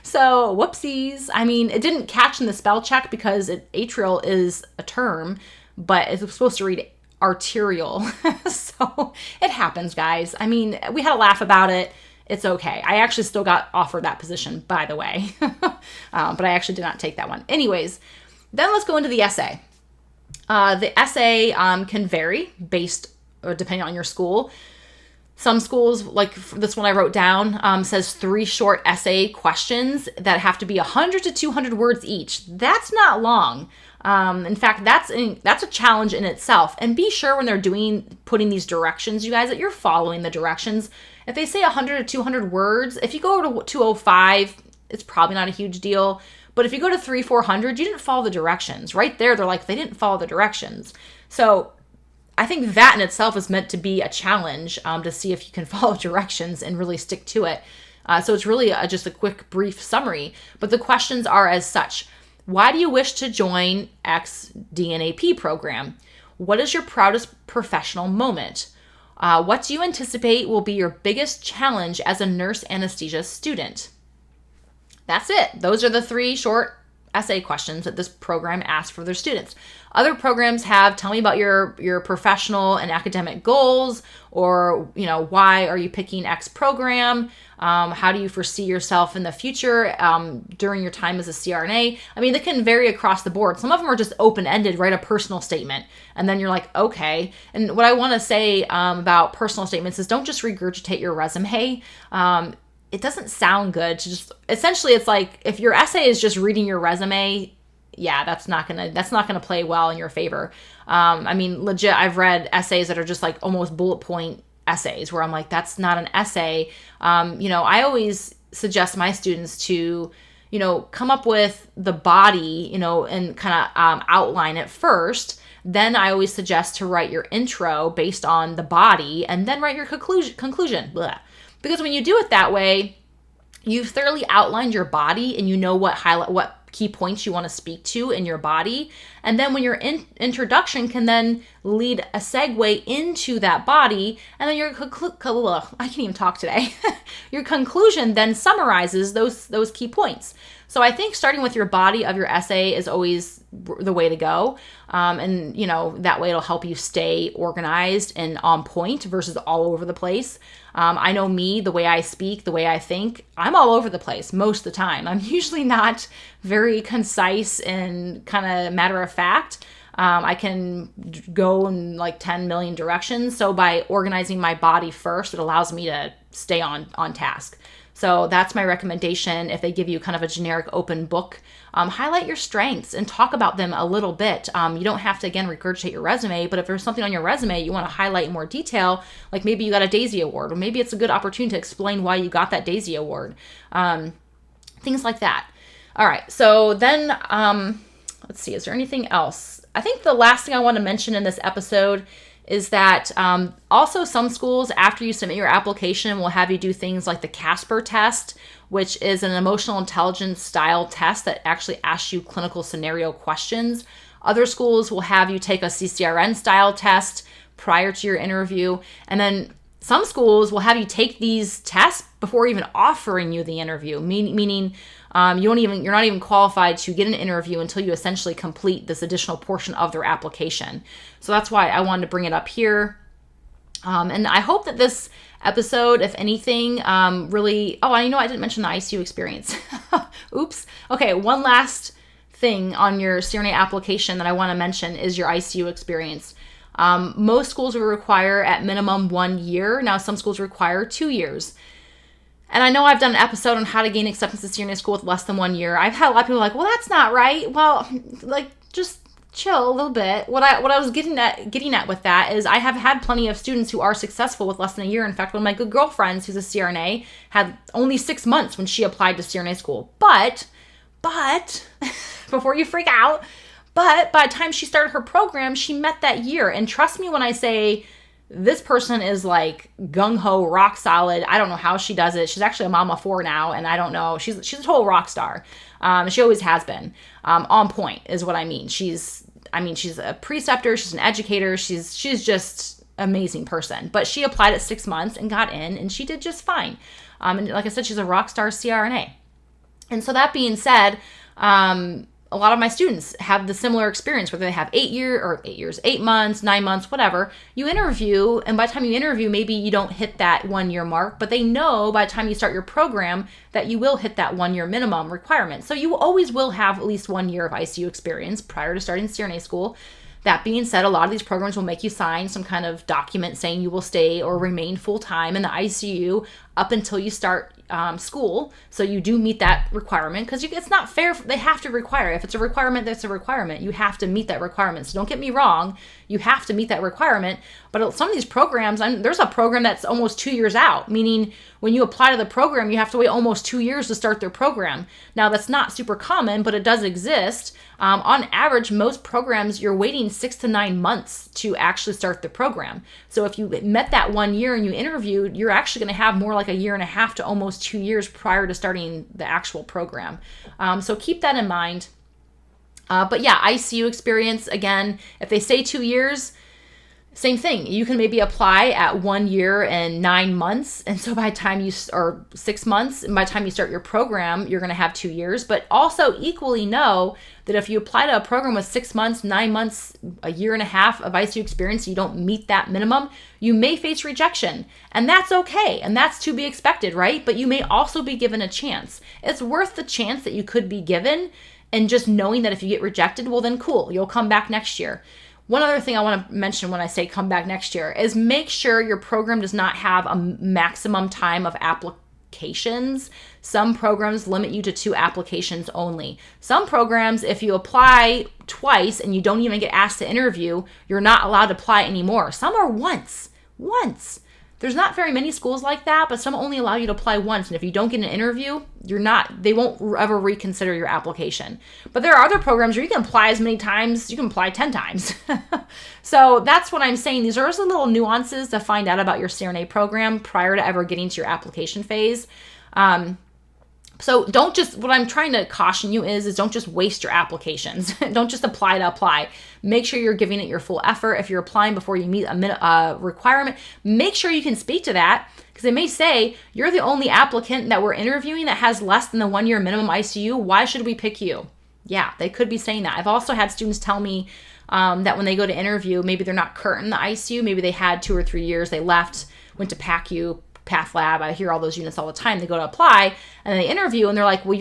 So whoopsies. I mean, it didn't catch in the spell check because atrial is a term, but it's supposed to read arterial. So it happens, guys. I mean, we had a laugh about it. It's okay. I actually still got offered that position, by the way. But I actually did not take that one. Anyways, then let's go into the essay. The essay can vary depending on your school. Some schools, like this one I wrote down, says 3 short essay questions that have to be 100 to 200 words each. That's not long. In fact, that's a challenge in itself. And be sure when they're putting these directions, you guys, that you're following the directions. If they say 100 to 200 words, if you go to 205, it's probably not a huge deal. But if you go to 300-400, you didn't follow the directions. Right there, they're like, they didn't follow the directions. So I think that in itself is meant to be a challenge to see if you can follow directions and really stick to it. So it's really just a quick, brief summary. But the questions are as such. Why do you wish to join X DNAP program? What is your proudest professional moment? What do you anticipate will be your biggest challenge as a nurse anesthesia student? That's it. Those are the 3 short essay questions that this program asks for their students. Other programs have, tell me about your professional and academic goals, or, why are you picking X program? How do you foresee yourself in the future during your time as a CRNA? I mean, they can vary across the board. Some of them are just open-ended, write a personal statement. And then you're like, okay. And what I want to say about personal statements is don't just regurgitate your resume. It doesn't sound good to just, essentially it's like if your essay is just reading your resume, yeah, that's not gonna play well in your favor. I mean, legit, I've read essays that are just like almost bullet point essays where I'm like, that's not an essay. I always suggest my students to, come up with the body, and kind of outline it first. Then I always suggest to write your intro based on the body, and then write your conclusion. Blah. Because when you do it that way, you've thoroughly outlined your body and you know what key points you want to speak to in your body. And then when your introduction can then lead a segue into that body, and then your I can't even talk today. Your conclusion then summarizes those key points. So I think starting with your body of your essay is always the way to go. And that way it'll help you stay organized and on point versus all over the place. I know me, the way I speak, the way I think, I'm all over the place most of the time. I'm usually not very concise and kind of matter of fact. I can go in like 10 million directions. So by organizing my body first, it allows me to stay on task. So that's my recommendation. If they give you kind of a generic open book, highlight your strengths and talk about them a little bit. You don't have to, again, regurgitate your resume, but if there's something on your resume you want to highlight in more detail, like maybe you got a Daisy Award, or maybe it's a good opportunity to explain why you got that Daisy Award. Things like that. All right, so then let's see, is there anything else? I think the last thing I want to mention in this episode is that also some schools, after you submit your application, will have you do things like the Casper test, which is an emotional intelligence style test that actually asks you clinical scenario questions. Other schools will have you take a CCRN style test prior to your interview. And then some schools will have you take these tests before even offering you the interview, meaning you're not even qualified to get an interview until you essentially complete this additional portion of their application. So that's why I wanted to bring it up here. And I hope that this episode, if anything, really, I didn't mention the ICU experience. Oops. Okay. One last thing on your CRNA application that I want to mention is your ICU experience. Most schools will require at minimum 1 year. Now, some schools require 2 years. And I know I've done an episode on how to gain acceptance to CRNA school with less than 1 year. I've had a lot of people like, well, that's not right. Well, like, just chill a little bit. What I was getting at with that is I have had plenty of students who are successful with less than a year. In fact, one of my good girlfriends who's a CRNA had only 6 months when she applied to CRNA school. But, before you freak out, but by the time she started her program, she met that year. And trust me when I say this person is like gung-ho, rock solid. I don't know how she does it. She's actually a mom of 4 now, and I don't know. She's a total rock star. She always has been. On point is what I mean. She's a preceptor. She's an educator. She's just an amazing person. But she applied at 6 months and got in, and she did just fine. And like I said, she's a rock star CRNA. And so that being said, a lot of my students have the similar experience, whether they have 8 months, 9 months, whatever. You interview, and by the time you interview, maybe you don't hit that 1 year mark, but they know by the time you start your program that you will hit that 1 year minimum requirement. So you always will have at least 1 year of ICU experience prior to starting CRNA school. That being said, a lot of these programs will make you sign some kind of document saying you will stay or remain full-time in the ICU up until you start school. So you do meet that requirement, because it's not fair. They have to require. If it's a requirement, that's a requirement. You have to meet that requirement. So don't get me wrong. You have to meet that requirement. But some of these programs, there's a program that's almost 2 years out, meaning when you apply to the program, you have to wait almost 2 years to start their program. Now, that's not super common, but it does exist. On average, most programs, you're waiting 6 to 9 months to actually start the program. So if you met that 1 year and you interviewed, you're actually going to have more like a year and a half to almost 2 years prior to starting the actual program. So keep that in mind. But yeah, ICU experience, again, if they say 2 years, Same thing. You can maybe apply at 1 year and 9 months. And so by the time or 6 months, and by the time you start your program, you're going to have 2 years. But also equally know that if you apply to a program with 6 months, 9 months, a year and a half of ICU experience, you don't meet that minimum, you may face rejection. And that's okay. And that's to be expected, right? But you may also be given a chance. It's worth the chance that you could be given. And just knowing that if you get rejected, well, then cool, you'll come back next year. One other thing I want to mention when I say come back next year is make sure your program does not have a maximum time of applications. Some programs limit you to 2 applications only. Some programs, if you apply twice and you don't even get asked to interview, you're not allowed to apply anymore. Some are once. There's not very many schools like that, but some only allow you to apply once. And if you don't get an interview, they won't ever reconsider your application. But there are other programs where you can apply as many times, you can apply 10 times. So that's what I'm saying. These are just little nuances to find out about your CRNA program prior to ever getting to your application phase. So what I'm trying to caution you is don't just waste your applications. Don't just apply to apply. Make sure you're giving it your full effort. If you're applying before you meet a requirement, make sure you can speak to that, because they may say, you're the only applicant that we're interviewing that has less than the 1 year minimum ICU. Why should we pick you? Yeah, they could be saying that. I've also had students tell me that when they go to interview, maybe they're not current in the ICU. Maybe they had 2 or 3 years. They left, went to PACU, Path Lab. I hear all those units all the time. They go to apply and they interview and they're like, well,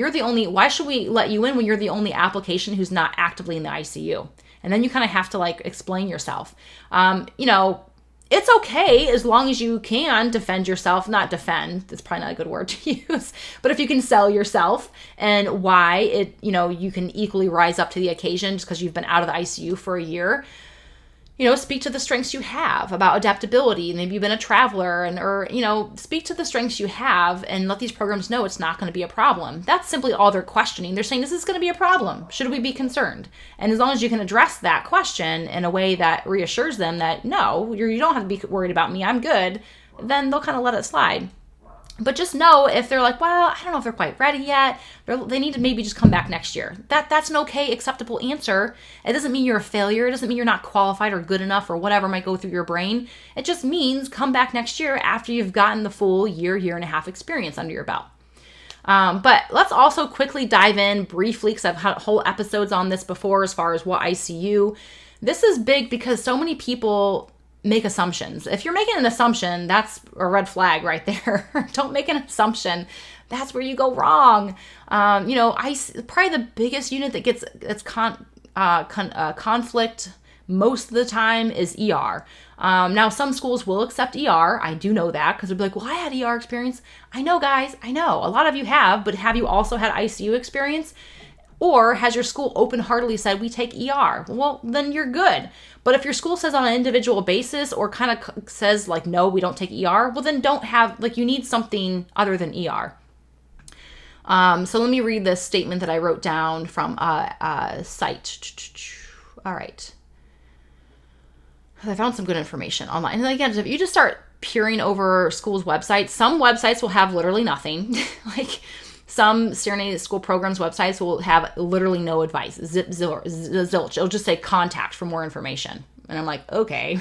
why should we let you in when you're the only application who's not actively in the ICU? And then you kind of have to explain yourself. It's okay as long as you can defend yourself, not defend. That's probably not a good word to use, but if you can sell yourself and why you can equally rise up to the occasion just because you've been out of the ICU for a year. Speak to the strengths you have about adaptability. Maybe you've been a traveler or speak to the strengths you have and let these programs know it's not going to be a problem. That's simply all they're questioning. They're saying, this is going to be a problem. Should we be concerned? And as long as you can address that question in a way that reassures them that, no, you don't have to be worried about me, I'm good, then they'll kind of let it slide. But just know if they're like, well, I don't know if they're quite ready yet, they need to maybe just come back next year. That's an okay, acceptable answer. It doesn't mean you're a failure. It doesn't mean you're not qualified or good enough or whatever might go through your brain. It just means come back next year after you've gotten the full year and a half experience under your belt. But let's also quickly dive in briefly, because I've had whole episodes on this before as far as what ICU. This is big because so many people make assumptions. If you're making an assumption, that's a red flag right there. Don't make an assumption. That's where you go wrong. Probably the biggest unit that's conflict most of the time is ER. Now, some schools will accept ER. I do know that because they'll be like, well, I had ER experience. I know, guys. I know. A lot of you have, but have you also had ICU experience? Or has your school open-heartedly said, we take ER? Well, then you're good. But if your school says on an individual basis or kind of says no, we don't take ER, well, then you need something other than ER. So let me read this statement that I wrote down from a site. All right. I found some good information online. And again, if you just start peering over schools' websites, some websites will have literally nothing. Some CRNA school programs websites will have literally no advice. Zilch. It'll just say contact for more information. And I'm like, okay.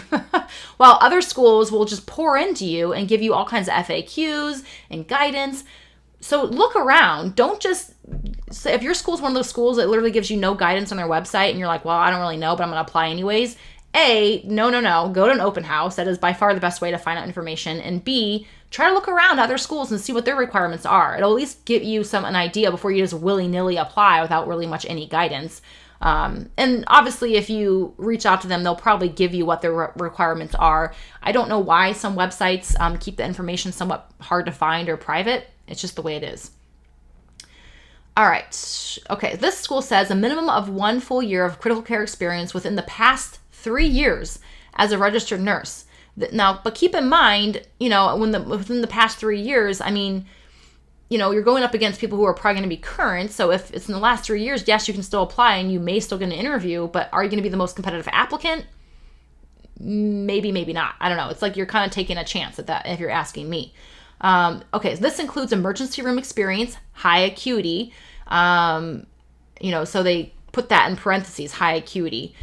While other schools will just pour into you and give you all kinds of FAQs and guidance. So look around. Don't just say, if your school's one of those schools that literally gives you no guidance on their website and you're like, well, I don't really know, but I'm going to apply anyways. A, no. Go to an open house. That is by far the best way to find out information. And B, try to look around other schools and see what their requirements are. It'll at least give you an idea before you just willy-nilly apply without really much any guidance. And obviously, if you reach out to them, they'll probably give you what their requirements are. I don't know why some websites keep the information somewhat hard to find or private. It's just the way it is. All right. Okay. This school says a minimum of 1 full year of critical care experience within the past 3 years as a registered nurse. Now, but keep in mind, within the past 3 years, you're going up against people who are probably going to be current. So if it's in the last 3 years, yes, you can still apply and you may still get an interview, but are you going to be the most competitive applicant? Maybe, maybe not. I don't know. It's like you're kind of taking a chance at that if you're asking me. Okay, so this includes emergency room experience, high acuity. So they put that in parentheses, high acuity.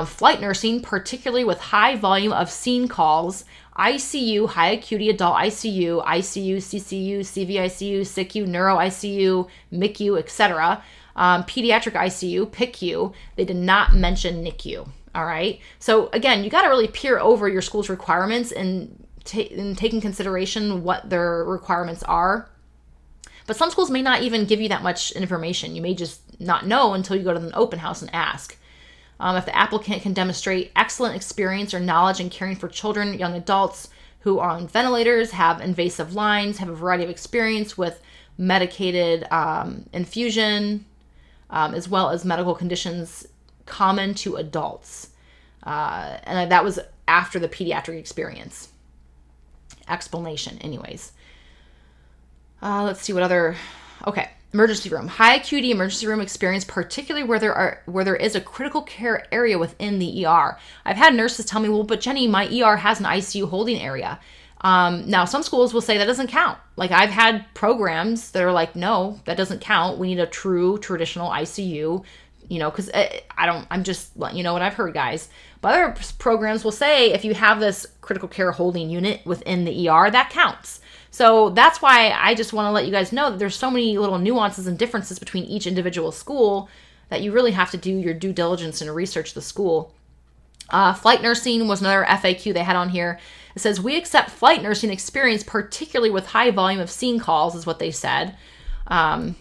Flight nursing, particularly with high volume of scene calls, ICU, high acuity adult ICU, ICU, CCU, CVICU, SICU, neuro ICU, MICU, etc. Pediatric ICU, PICU, they did not mention NICU. All right. So again, you got to really peer over your school's requirements and take in consideration what their requirements are. But some schools may not even give you that much information. You may just not know until you go to an open house and ask. If the applicant can demonstrate excellent experience or knowledge in caring for children, young adults who are on ventilators, have invasive lines, have a variety of experience with medicated infusion, as well as medical conditions common to adults. And that was after the pediatric experience. Explanation, anyways. Let's see what other... Okay, emergency room. High acuity emergency room experience, particularly where there is a critical care area within the ER. I've had nurses tell me, well, but Jenny, my ER has an ICU holding area. Now, some schools will say that doesn't count. Like, I've had programs that are like, no, that doesn't count. We need a true traditional ICU, because I'm just letting you know what I've heard, guys. But other programs will say if you have this critical care holding unit within the ER, that counts. So that's why I just want to let you guys know that there's so many little nuances and differences between each individual school that you really have to do your due diligence and research the school. Flight nursing was another FAQ they had on here. It says, we accept flight nursing experience, particularly with high volume of scene calls, is what they said. So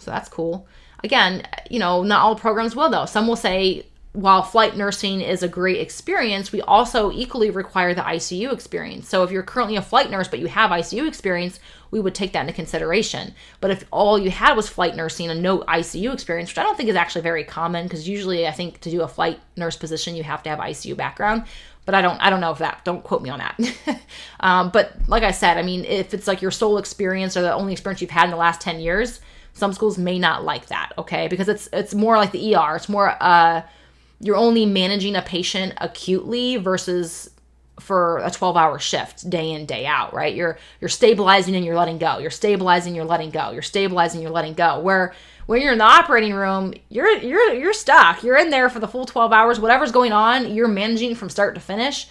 that's cool. Again, not all programs will, though. Some will say, while flight nursing is a great experience, we also equally require the ICU experience. So if you're currently a flight nurse, but you have ICU experience, we would take that into consideration. But if all you had was flight nursing and no ICU experience, which I don't think is actually very common, because usually I think to do a flight nurse position, you have to have ICU background. But I don't know if that, don't quote me on that. But like I said, if it's like your sole experience or the only experience you've had in the last 10 years, some schools may not like that, okay? Because it's more like the ER. It's more, you're only managing a patient acutely versus for a 12-hour shift, day in, day out, right? You're stabilizing and you're letting go. You're stabilizing, you're letting go. You're stabilizing, you're letting go. Where when you're in the operating room, you're stuck. You're in there for the full 12 hours. Whatever's going on, you're managing from start to finish.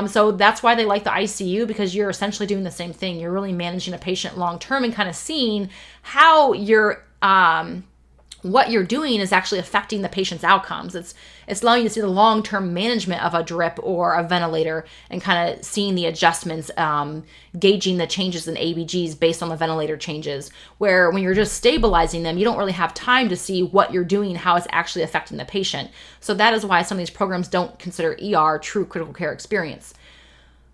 So that's why they like the ICU, because you're essentially doing the same thing. You're really managing a patient long-term and kind of seeing how you're what you're doing is actually affecting the patient's outcomes. It's allowing you to see the long-term management of a drip or a ventilator and kind of seeing the adjustments, gauging the changes in ABGs based on the ventilator changes, where when you're just stabilizing them, you don't really have time to see what you're doing and how it's actually affecting the patient. So that is why some of these programs don't consider ER true critical care experience.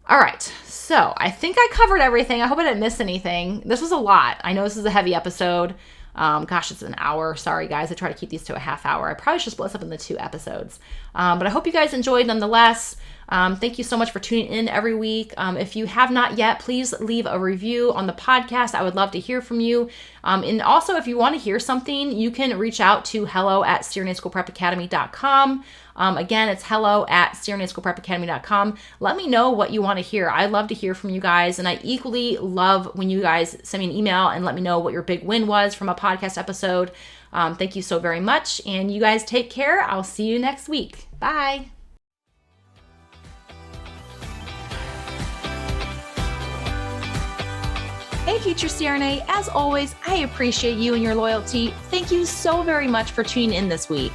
All right, so I think I covered everything. I hope I didn't miss anything. This was a lot. I know this is a heavy episode. Gosh, it's an hour. Sorry, guys. I try to keep these to a half hour. I probably should split this up into 2 episodes. But I hope you guys enjoyed nonetheless. Thank you so much for tuning in every week. If you have not yet, please leave a review on the podcast. I would love to hear from you. And also, if you want to hear something, you can reach out to hello@CRNASchoolPrepAcademy.com. Again, it's hello@CRNASchoolPrepAcademy.com. Let me know what you want to hear. I love to hear from you guys, and I equally love when you guys send me an email and let me know what your big win was from a podcast episode. Thank you so very much, and you guys take care. I'll see you next week. Bye. Hey, future CRNA. As always, I appreciate you and your loyalty. Thank you so very much for tuning in this week.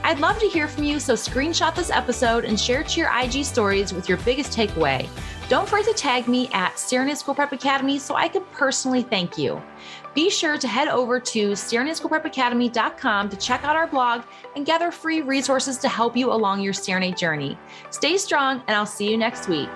I'd love to hear from you, so screenshot this episode and share it to your IG stories with your biggest takeaway. Don't forget to tag me at CRNA School Prep Academy so I can personally thank you. Be sure to head over to CRNASchoolPrepAcademy.com to check out our blog and gather free resources to help you along your CRNA journey. Stay strong, and I'll see you next week.